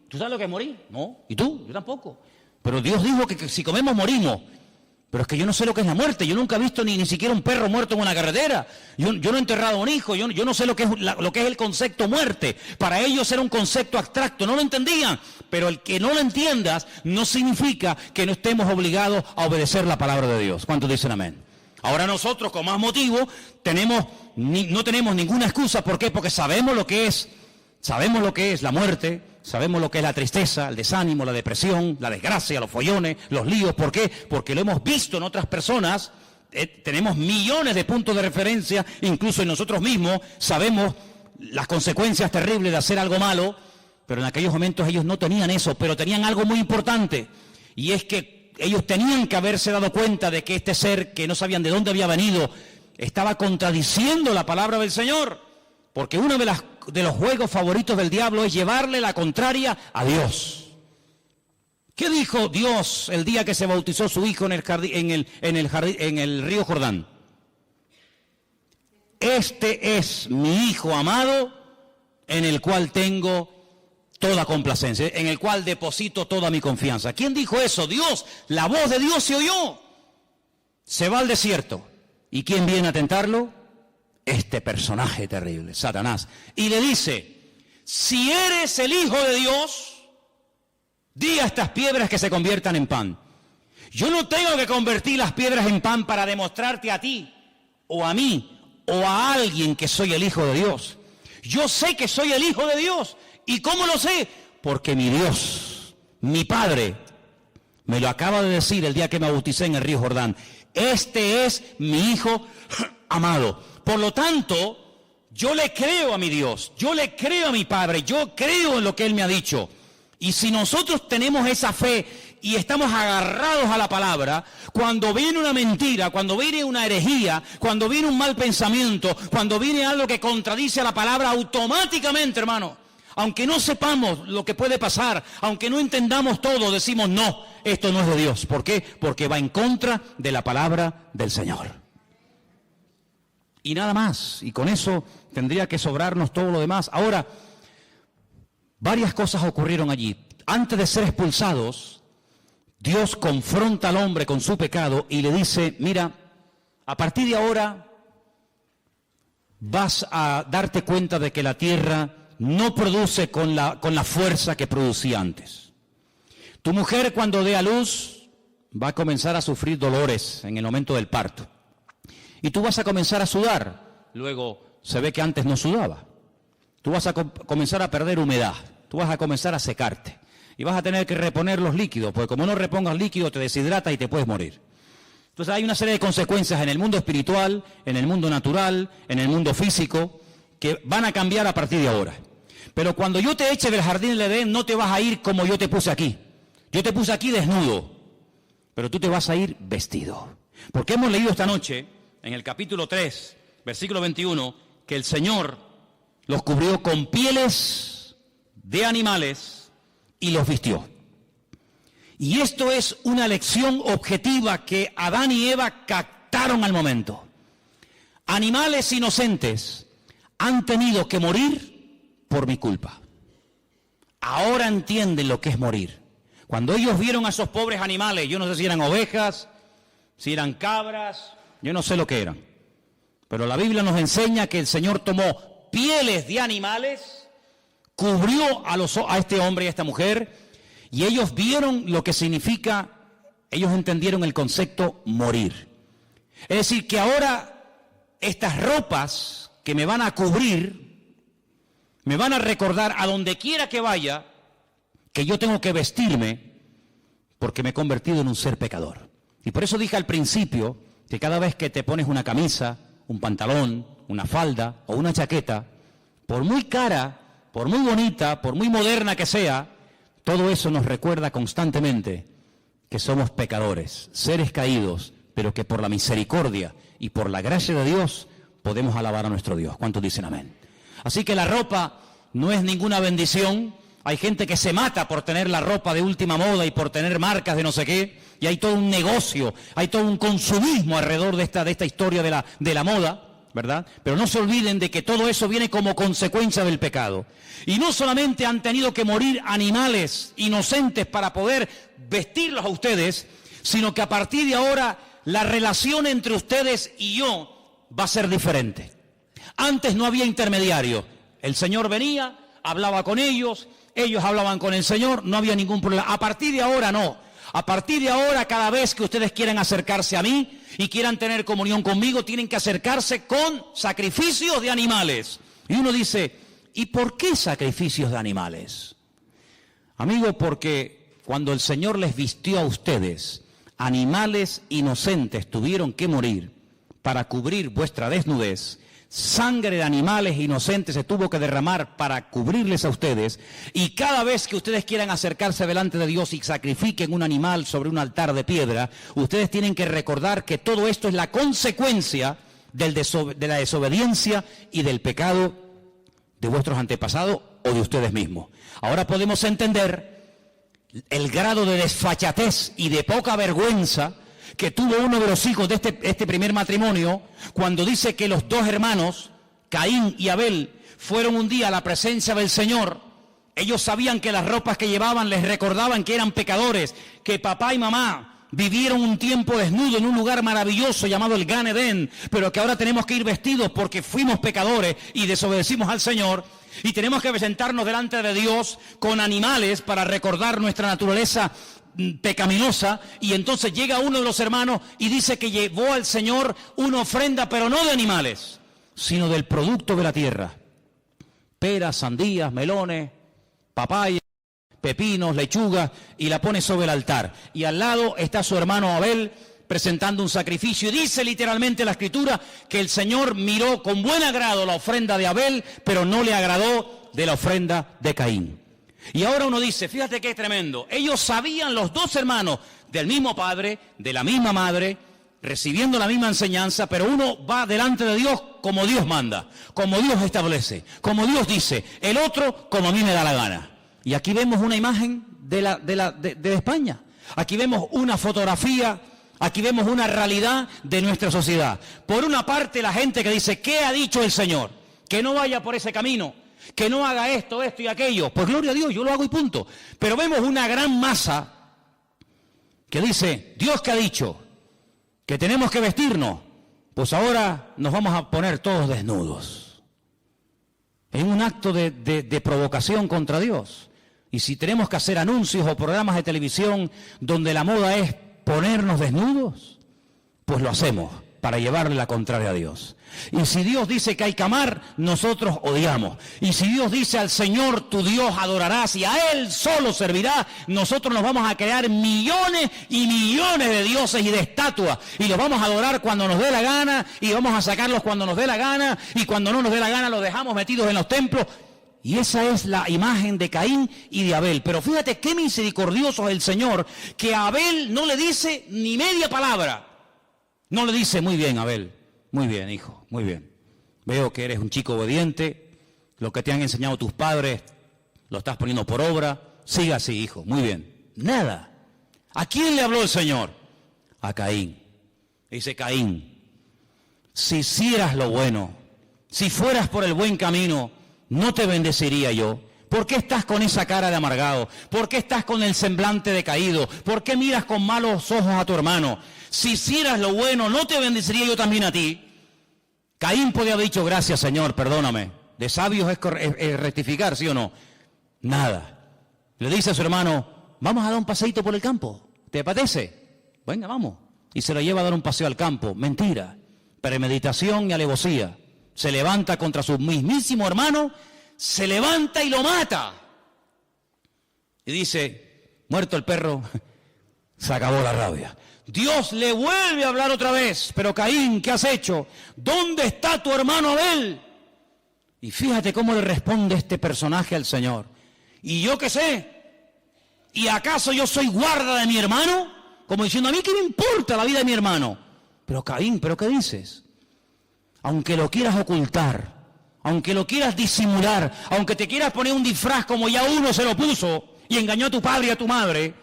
¿Tú sabes lo que es morir? No. ¿Y tú? Yo tampoco. Pero Dios dijo que si comemos morimos. Pero es que yo no sé lo que es la muerte. Yo nunca he visto ni siquiera un perro muerto en una carretera. Yo no he enterrado a un hijo. Yo no sé lo que es el concepto muerte. Para ellos era un concepto abstracto. No lo entendían. Pero el que no lo entiendas no significa que no estemos obligados a obedecer la palabra de Dios. ¿Cuántos dicen amén? Ahora nosotros, con más motivo, no tenemos ninguna excusa. ¿Por qué? Porque sabemos lo que es. Sabemos lo que es la muerte, sabemos lo que es la tristeza, el desánimo, la depresión, la desgracia, los follones, los líos. ¿Por qué? Porque lo hemos visto en otras personas, tenemos millones de puntos de referencia, incluso en nosotros mismos, sabemos las consecuencias terribles de hacer algo malo, pero en aquellos momentos ellos no tenían eso, pero tenían algo muy importante, y es que ellos tenían que haberse dado cuenta de que este ser, que no sabían de dónde había venido, estaba contradiciendo la palabra del Señor, porque uno de los juegos favoritos del diablo es llevarle la contraria a Dios. ¿Qué dijo Dios el día que se bautizó su hijo en el río Jordán? Este es mi hijo amado, en el cual tengo toda complacencia, en el cual deposito toda mi confianza. ¿Quién dijo eso? Dios. La voz de Dios se oyó. Se va al desierto. ¿Y quién viene a tentarlo? Este personaje terrible, Satanás, y le dice, si eres el Hijo de Dios, di a estas piedras que se conviertan en pan. Yo no tengo que convertir las piedras en pan para demostrarte a ti, o a mí, o a alguien que soy el Hijo de Dios. Yo sé que soy el Hijo de Dios. ¿Y cómo lo sé? Porque mi Dios, mi Padre, me lo acaba de decir el día que me bauticé en el río Jordán. Este es mi Hijo amado. Por lo tanto, yo le creo a mi Dios, yo le creo a mi Padre, yo creo en lo que Él me ha dicho. Y si nosotros tenemos esa fe y estamos agarrados a la palabra, cuando viene una mentira, cuando viene una herejía, cuando viene un mal pensamiento, cuando viene algo que contradice a la palabra, automáticamente, hermano, aunque no sepamos lo que puede pasar, aunque no entendamos todo, decimos no, esto no es de Dios. ¿Por qué? Porque va en contra de la palabra del Señor. Y nada más, y con eso tendría que sobrarnos todo lo demás. Ahora, varias cosas ocurrieron allí. Antes de ser expulsados, Dios confronta al hombre con su pecado y le dice, mira, a partir de ahora vas a darte cuenta de que la tierra no produce con la fuerza que producía antes. Tu mujer cuando dé a luz va a comenzar a sufrir dolores en el momento del parto. Y tú vas a comenzar a sudar. Luego se ve que antes no sudaba. Tú vas a comenzar a perder humedad. Tú vas a comenzar a secarte. Y vas a tener que reponer los líquidos, porque como no repongas líquido te deshidrata y te puedes morir. Entonces hay una serie de consecuencias en el mundo espiritual, en el mundo natural, en el mundo físico, que van a cambiar a partir de ahora. Pero cuando yo te eche del jardín del Edén, no te vas a ir como yo te puse aquí. Yo te puse aquí desnudo, pero tú te vas a ir vestido. Porque hemos leído esta noche, en el capítulo 3, versículo 21, que el Señor los cubrió con pieles de animales y los vistió. Y esto es una lección objetiva que Adán y Eva captaron al momento. Animales inocentes han tenido que morir por mi culpa. Ahora entienden lo que es morir. Cuando ellos vieron a esos pobres animales, yo no sé si eran ovejas, si eran cabras, yo no sé lo que eran. Pero la Biblia nos enseña que el Señor tomó pieles de animales, cubrió a este hombre y a esta mujer, y ellos vieron lo que significa, ellos entendieron el concepto morir. Es decir, que ahora estas ropas que me van a cubrir, me van a recordar a donde quiera que vaya, que yo tengo que vestirme porque me he convertido en un ser pecador. Y por eso dije al principio que cada vez que te pones una camisa, un pantalón, una falda o una chaqueta, por muy cara, por muy bonita, por muy moderna que sea, todo eso nos recuerda constantemente que somos pecadores, seres caídos, pero que por la misericordia y por la gracia de Dios podemos alabar a nuestro Dios. ¿Cuántos dicen amén? Así que la ropa no es ninguna bendición. Hay gente que se mata por tener la ropa de última moda y por tener marcas de no sé qué, y hay todo un negocio, hay todo un consumismo alrededor de esta historia de la moda, ¿verdad? Pero no se olviden de que todo eso viene como consecuencia del pecado. Y no solamente han tenido que morir animales inocentes para poder vestirlos a ustedes, sino que a partir de ahora la relación entre ustedes y yo va a ser diferente. Antes no había intermediario. El Señor venía, hablaba con ellos, ellos hablaban con el Señor, no había ningún problema. A partir de ahora no. A partir de ahora, cada vez que ustedes quieran acercarse a mí y quieran tener comunión conmigo, tienen que acercarse con sacrificios de animales. Y uno dice, ¿y por qué sacrificios de animales? Amigo, porque cuando el Señor les vistió a ustedes, animales inocentes tuvieron que morir para cubrir vuestra desnudez. Sangre de animales inocentes se tuvo que derramar para cubrirles a ustedes, y cada vez que ustedes quieran acercarse delante de Dios y sacrifiquen un animal sobre un altar de piedra, ustedes tienen que recordar que todo esto es la consecuencia de la desobediencia y del pecado de vuestros antepasados o de ustedes mismos. Ahora podemos entender el grado de desfachatez y de poca vergüenza que tuvo uno de los hijos de este primer matrimonio, cuando dice que los dos hermanos, Caín y Abel, fueron un día a la presencia del Señor. Ellos sabían que las ropas que llevaban les recordaban que eran pecadores, que papá y mamá vivieron un tiempo desnudo en un lugar maravilloso llamado el Gan Edén, pero que ahora tenemos que ir vestidos porque fuimos pecadores y desobedecimos al Señor, y tenemos que presentarnos delante de Dios con animales para recordar nuestra naturaleza pecaminosa. Y entonces llega uno de los hermanos y dice que llevó al Señor una ofrenda, pero no de animales, sino del producto de la tierra: peras, sandías, melones, papayas, pepinos, lechugas, y la pone sobre el altar. Y al lado está su hermano Abel presentando un sacrificio, y dice literalmente la Escritura que el Señor miró con buen agrado la ofrenda de Abel, pero no le agradó de la ofrenda de Caín. Y ahora uno dice, fíjate qué tremendo, ellos sabían, los dos hermanos, del mismo padre, de la misma madre, recibiendo la misma enseñanza, pero uno va delante de Dios como Dios manda, como Dios establece, como Dios dice, el otro como a mí me da la gana. Y aquí vemos una imagen de España, aquí vemos una fotografía, aquí vemos una realidad de nuestra sociedad. Por una parte, la gente que dice, ¿qué ha dicho el Señor? Que no vaya por ese camino, que no haga esto y aquello. Pues gloria a Dios, yo lo hago y punto. Pero vemos una gran masa que dice, Dios que ha dicho que tenemos que vestirnos, pues ahora nos vamos a poner todos desnudos. Es un acto de provocación contra Dios. Y si tenemos que hacer anuncios o programas de televisión donde la moda es ponernos desnudos, pues lo hacemos para llevarle la contraria a Dios. Y si Dios dice que hay que amar, nosotros odiamos. Y si Dios dice al Señor tu Dios adorarás y a Él solo servirás, nosotros nos vamos a crear millones y millones de dioses y de estatuas, y los vamos a adorar cuando nos dé la gana, y vamos a sacarlos cuando nos dé la gana, y cuando no nos dé la gana los dejamos metidos en los templos. Y esa es la imagen de Caín y de Abel. Pero fíjate qué misericordioso es el Señor, que a Abel no le dice ni media palabra. No le dice, muy bien, Abel, muy bien, hijo, muy bien. Veo que eres un chico obediente, lo que te han enseñado tus padres lo estás poniendo por obra, siga así, hijo, muy bien. Nada. ¿A quién le habló el Señor? A Caín. Dice, Caín, si hicieras lo bueno, si fueras por el buen camino, ¿no te bendeciría yo? ¿Por qué estás con esa cara de amargado? ¿Por qué estás con el semblante decaído? ¿Por qué miras con malos ojos a tu hermano? Si hicieras lo bueno, ¿no te bendeciría yo también a ti? Caín podía haber dicho, gracias Señor, perdóname. De sabios es rectificar, ¿sí o no? Nada. Le dice a su hermano, vamos a dar un paseíto por el campo. ¿Te apetece? Venga, vamos. Y se lo lleva a dar un paseo al campo. Mentira. Premeditación y alevosía. Se levanta contra su mismísimo hermano, se levanta y lo mata. Y dice, muerto el perro, se acabó la rabia. Dios le vuelve a hablar otra vez, pero Caín, ¿qué has hecho? ¿Dónde está tu hermano Abel? Y fíjate cómo le responde este personaje al Señor. ¿Y yo qué sé? ¿Y acaso yo soy guarda de mi hermano? Como diciendo, a mí qué me importa la vida de mi hermano. Pero Caín, ¿pero qué dices? Aunque lo quieras ocultar, aunque lo quieras disimular, aunque te quieras poner un disfraz como ya uno se lo puso y engañó a tu padre y a tu madre,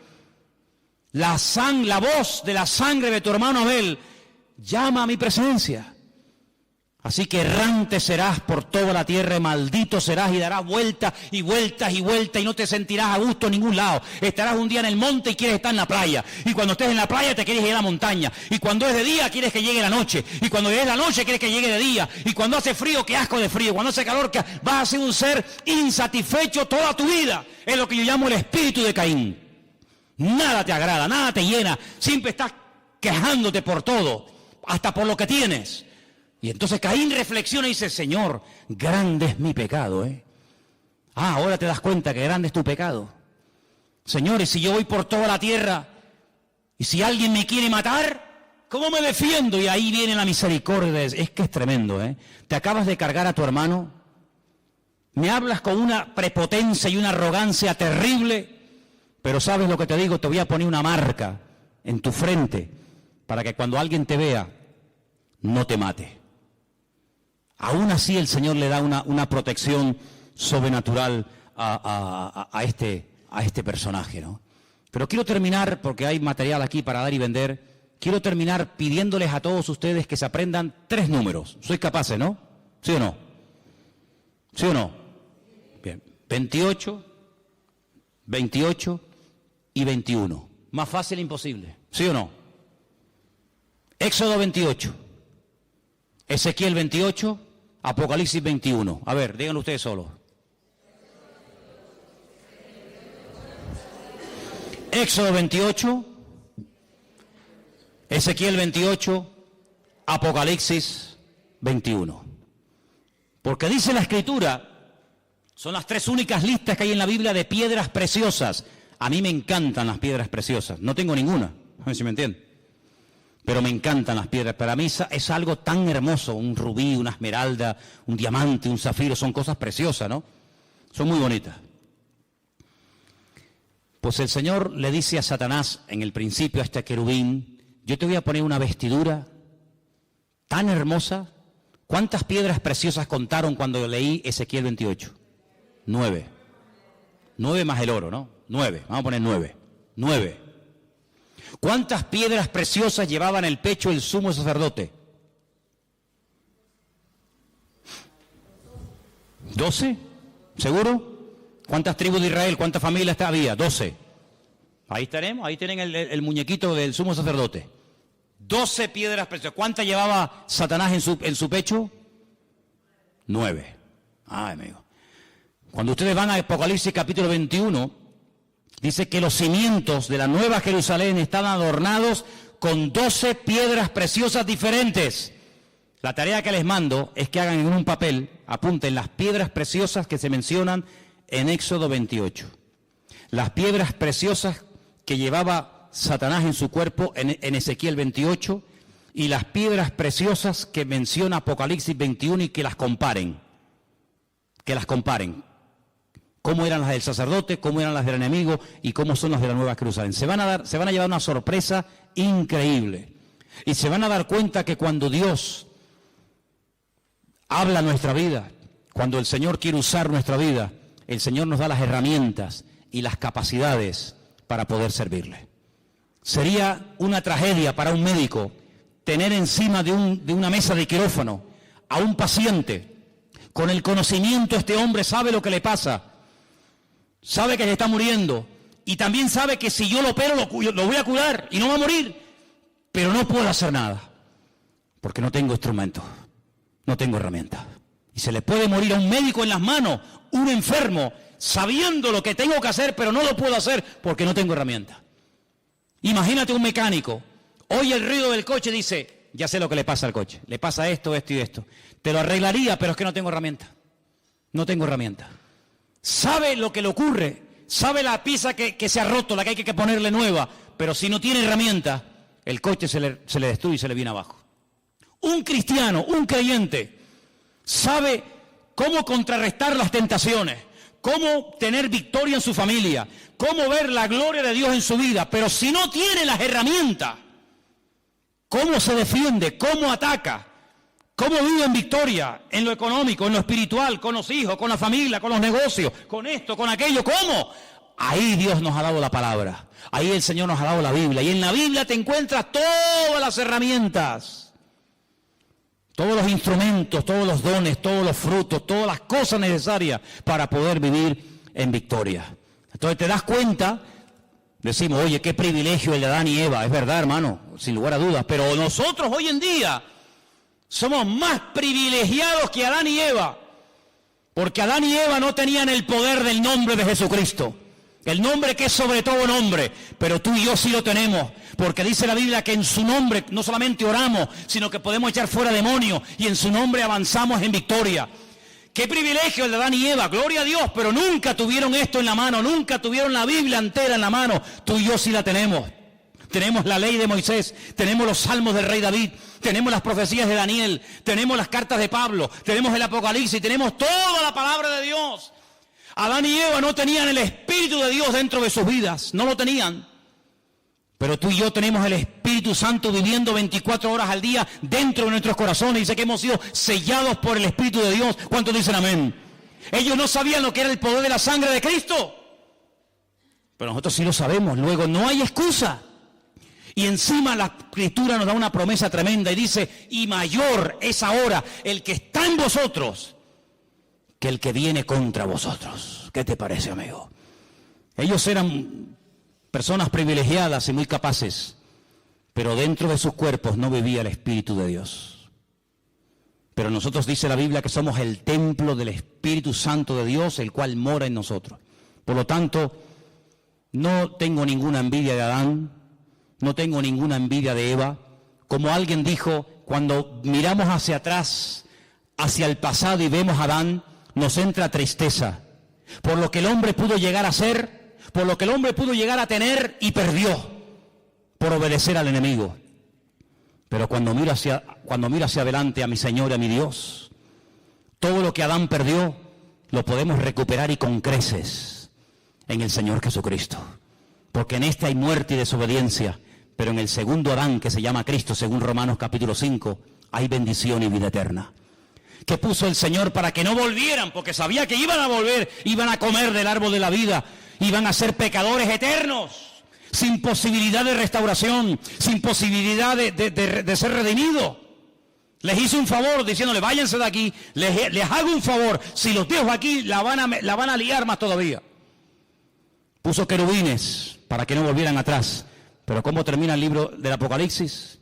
la voz de la sangre de tu hermano Abel llama a mi presencia. Así que errante serás por toda la tierra, maldito serás y darás vueltas y vueltas y vueltas y no te sentirás a gusto en ningún lado. Estarás un día en el monte y quieres estar en la playa. Y cuando estés en la playa te quieres ir a la montaña. Y cuando es de día quieres que llegue la noche. Y cuando es la noche quieres que llegue de día. Y cuando hace frío, qué asco de frío. Cuando hace calor, que vas a ser un ser insatisfecho toda tu vida. Es lo que yo llamo el espíritu de Caín. Nada te agrada, nada te llena. Siempre estás quejándote por todo, hasta por lo que tienes. Y entonces Caín reflexiona y dice, Señor, grande es mi pecado, ahora te das cuenta que grande es tu pecado. Señor, y si yo voy por toda la tierra, y si alguien me quiere matar, ¿cómo me defiendo? Y ahí viene la misericordia. Es que es tremendo, Te acabas de cargar a tu hermano, me hablas con una prepotencia y una arrogancia terrible, pero ¿sabes lo que te digo? Te voy a poner una marca en tu frente, para que cuando alguien te vea, no te mate. Aún así el Señor le da una protección sobrenatural a este personaje, ¿no? Pero quiero terminar, porque hay material aquí para dar y vender, quiero terminar pidiéndoles a todos ustedes que se aprendan 3 números. ¿Sois capaces, no? ¿Sí o no? ¿Sí o no? Bien. 28, 28 y 21. Más fácil e imposible. ¿Sí o no? Éxodo 28. Ezequiel 28, Apocalipsis 21. A ver, díganlo ustedes solos. Éxodo 28, Ezequiel 28, Apocalipsis 21. Porque dice la Escritura, son las 3 únicas listas que hay en la Biblia de piedras preciosas. A mí me encantan las piedras preciosas. No tengo ninguna, a ver si me entienden. Pero me encantan las piedras. Para mí es algo tan hermoso. Un rubí, una esmeralda, un diamante, un zafiro. Son cosas preciosas, ¿no? Son muy bonitas. Pues el Señor le dice a Satanás en el principio a este querubín, yo te voy a poner una vestidura tan hermosa. ¿Cuántas piedras preciosas contaron cuando leí Ezequiel 28? 9. 9 más el oro, ¿no? 9. Vamos a poner 9. 9. ¿Cuántas piedras preciosas llevaba en el pecho el sumo sacerdote? 12, ¿seguro? ¿Cuántas tribus de Israel, cuántas familias había? 12. Ahí tenemos, ahí tienen el muñequito del sumo sacerdote. 12 piedras preciosas. ¿Cuántas llevaba Satanás en su pecho? 9. Ay, amigo. Cuando ustedes van a Apocalipsis capítulo 21... dice que los cimientos de la Nueva Jerusalén están adornados con 12 piedras preciosas diferentes. La tarea que les mando es que hagan en un papel, apunten las piedras preciosas que se mencionan en Éxodo 28. Las piedras preciosas que llevaba Satanás en su cuerpo en Ezequiel 28 y las piedras preciosas que menciona Apocalipsis 21 y que las comparen. Que las comparen. Cómo eran las del sacerdote, cómo eran las del enemigo y cómo son las de la Nueva Jerusalén. Se van a llevar una sorpresa increíble. Y se van a dar cuenta que cuando Dios habla nuestra vida, cuando el Señor quiere usar nuestra vida, el Señor nos da las herramientas y las capacidades para poder servirle. Sería una tragedia para un médico tener encima de una mesa de quirófano a un paciente. Con el conocimiento este hombre sabe lo que le pasa. Sabe que se está muriendo y también sabe que si yo lo opero lo voy a curar y no va a morir, pero no puedo hacer nada porque no tengo instrumentos, no tengo herramientas. Y se le puede morir a un médico en las manos, un enfermo, sabiendo lo que tengo que hacer, pero no lo puedo hacer porque no tengo herramientas. Imagínate un mecánico, oye el ruido del coche y dice, ya sé lo que le pasa al coche, le pasa esto, esto y esto. Te lo arreglaría, pero es que no tengo herramientas, no tengo herramientas. Sabe lo que le ocurre, sabe la pieza que se ha roto, la que hay que ponerle nueva, pero si no tiene herramientas, el coche se le destruye y se le viene abajo. Un cristiano, un creyente, sabe cómo contrarrestar las tentaciones, cómo tener victoria en su familia, cómo ver la gloria de Dios en su vida, pero si no tiene las herramientas, cómo se defiende, cómo ataca, ¿Cómo vivo en victoria? En lo económico, en lo espiritual, con los hijos, con la familia, con los negocios, con esto, con aquello. ¿Cómo? Ahí Dios nos ha dado la palabra. Ahí el Señor nos ha dado la Biblia. Y en la Biblia te encuentras todas las herramientas, todos los instrumentos, todos los dones, todos los frutos, todas las cosas necesarias para poder vivir en victoria. Entonces te das cuenta, decimos, oye, qué privilegio el de Adán y Eva. Es verdad, hermano, sin lugar a dudas. Pero nosotros hoy en día somos más privilegiados que Adán y Eva. Porque Adán y Eva no tenían el poder del nombre de Jesucristo. El nombre que es sobre todo nombre, pero tú y yo sí lo tenemos, porque dice la Biblia que en su nombre no solamente oramos, sino que podemos echar fuera demonios y en su nombre avanzamos en victoria. Qué privilegio el de Adán y Eva, gloria a Dios, pero nunca tuvieron esto en la mano, nunca tuvieron la Biblia entera en la mano. Tú y yo sí la tenemos. Tenemos la ley de Moisés, tenemos los salmos del rey David, tenemos las profecías de Daniel, tenemos las cartas de Pablo, tenemos el Apocalipsis, tenemos toda la palabra de Dios. Adán y Eva no tenían el Espíritu de Dios dentro de sus vidas, no lo tenían. Pero tú y yo tenemos el Espíritu Santo viviendo 24 horas al día dentro de nuestros corazones. Dice que hemos sido sellados por el Espíritu de Dios. ¿Cuántos dicen amén? Ellos no sabían lo que era el poder de la sangre de Cristo, pero nosotros sí lo sabemos. Luego no hay excusa. Y encima la Escritura nos da una promesa tremenda y dice, y mayor es ahora el que está en vosotros que el que viene contra vosotros. ¿Qué te parece, amigo? Ellos eran personas privilegiadas y muy capaces, pero dentro de sus cuerpos no vivía el Espíritu de Dios. Pero nosotros dice la Biblia que somos el templo del Espíritu Santo de Dios, el cual mora en nosotros. Por lo tanto, no tengo ninguna envidia de Adán, no tengo ninguna envidia de Eva. Como alguien dijo, cuando miramos hacia atrás, hacia el pasado y vemos a Adán, nos entra tristeza por lo que el hombre pudo llegar a ser, por lo que el hombre pudo llegar a tener y perdió por obedecer al enemigo. Pero cuando miro hacia adelante a mi Señor y a mi Dios, todo lo que Adán perdió lo podemos recuperar y con creces en el Señor Jesucristo. Porque en este hay muerte y desobediencia, pero en el segundo Adán, que se llama Cristo, según Romanos capítulo 5, hay bendición y vida eterna. Que puso el Señor para que no volvieran, porque sabía que iban a volver, iban a comer del árbol de la vida, iban a ser pecadores eternos, sin posibilidad de restauración, sin posibilidad de ser redimidos. Les hizo un favor diciéndole, váyanse de aquí, les hago un favor, si los dejo aquí la van a liar más todavía. Puso querubines para que no volvieran atrás. Pero ¿cómo termina el libro del Apocalipsis?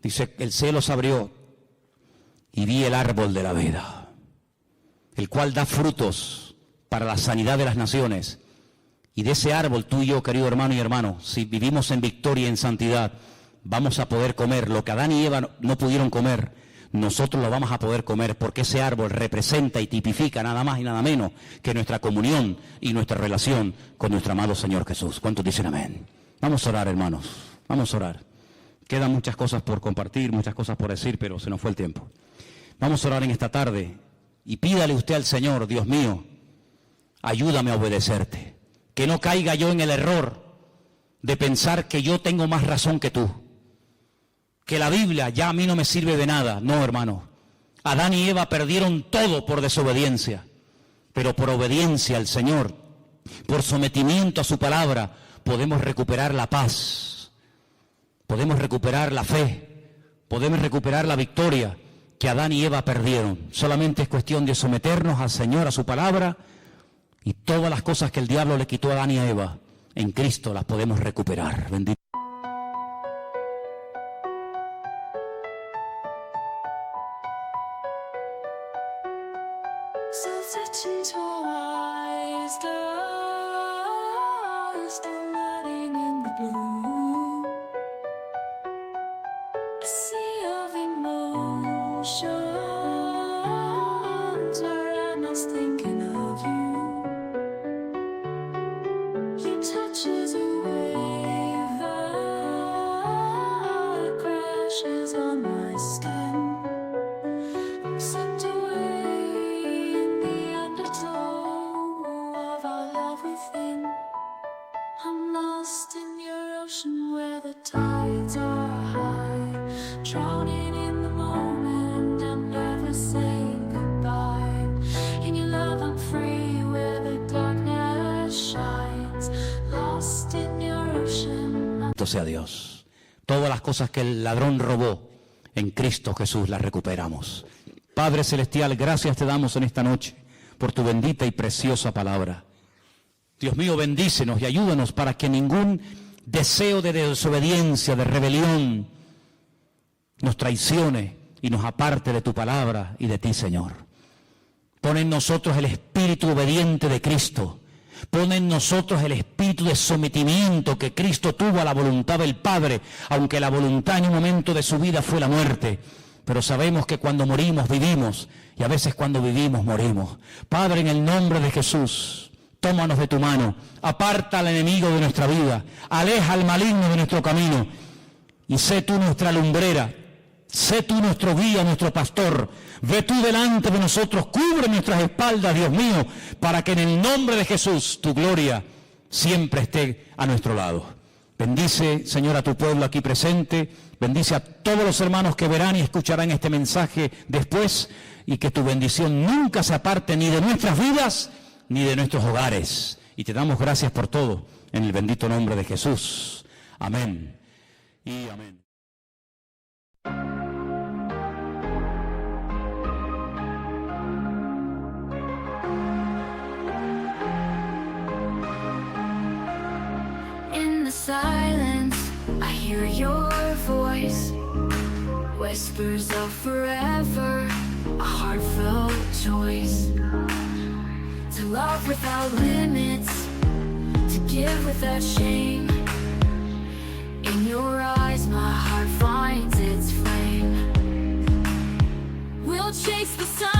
Dice, el cielo se abrió y vi el árbol de la vida, el cual da frutos para la sanidad de las naciones. Y de ese árbol tú y yo, querido hermano y hermano, si vivimos en victoria y en santidad, vamos a poder comer lo que Adán y Eva no pudieron comer. Nosotros lo vamos a poder comer, porque ese árbol representa y tipifica nada más y nada menos que nuestra comunión y nuestra relación con nuestro amado Señor Jesús. ¿Cuántos dicen amén? Vamos a orar, hermanos, vamos a orar. Quedan muchas cosas por compartir, muchas cosas por decir, pero se nos fue el tiempo. Vamos a orar en esta tarde y pídale usted al Señor, Dios mío, ayúdame a obedecerte. Que no caiga yo en el error de pensar que yo tengo más razón que tú. Que la Biblia ya a mí no me sirve de nada. No, hermano. Adán y Eva perdieron todo por desobediencia. Pero por obediencia al Señor, por sometimiento a su palabra, podemos recuperar la paz. Podemos recuperar la fe. Podemos recuperar la victoria que Adán y Eva perdieron. Solamente es cuestión de someternos al Señor, a su palabra, y todas las cosas que el diablo le quitó a Adán y a Eva, en Cristo las podemos recuperar. Bendito.
Drowning in the moment.
Bendito sea Dios. Todas las cosas que el ladrón robó, en Cristo Jesús las recuperamos. Padre Celestial, gracias te damos en esta noche por tu bendita y preciosa palabra. Dios mío, bendícenos y ayúdanos para que ningún deseo de desobediencia, de rebelión, nos traicione y nos aparte de tu palabra y de ti, Señor. Pon en nosotros el espíritu obediente de Cristo. Pon en nosotros el espíritu de sometimiento que Cristo tuvo a la voluntad del Padre, aunque la voluntad en un momento de su vida fue la muerte. Pero sabemos que cuando morimos, vivimos, y a veces cuando vivimos, morimos. Padre, en el nombre de Jesús, tómanos de tu mano, aparta al enemigo de nuestra vida, aleja al maligno de nuestro camino, y sé tú nuestra lumbrera, sé tú nuestro guía, nuestro pastor. Ve tú delante de nosotros, cubre nuestras espaldas, Dios mío, para que en el nombre de Jesús tu gloria siempre esté a nuestro lado. Bendice, Señor, a tu pueblo aquí presente, bendice a todos los hermanos que verán y escucharán este mensaje después, y que tu bendición nunca se aparte ni de nuestras vidas ni de nuestros hogares. Y te damos gracias por todo, en el bendito nombre de Jesús. Amén y amén.
Silence, I hear your voice, whispers of forever, a heartfelt choice, to love without limits, to give without shame. In your eyes my heart finds its flame. We'll chase the sun.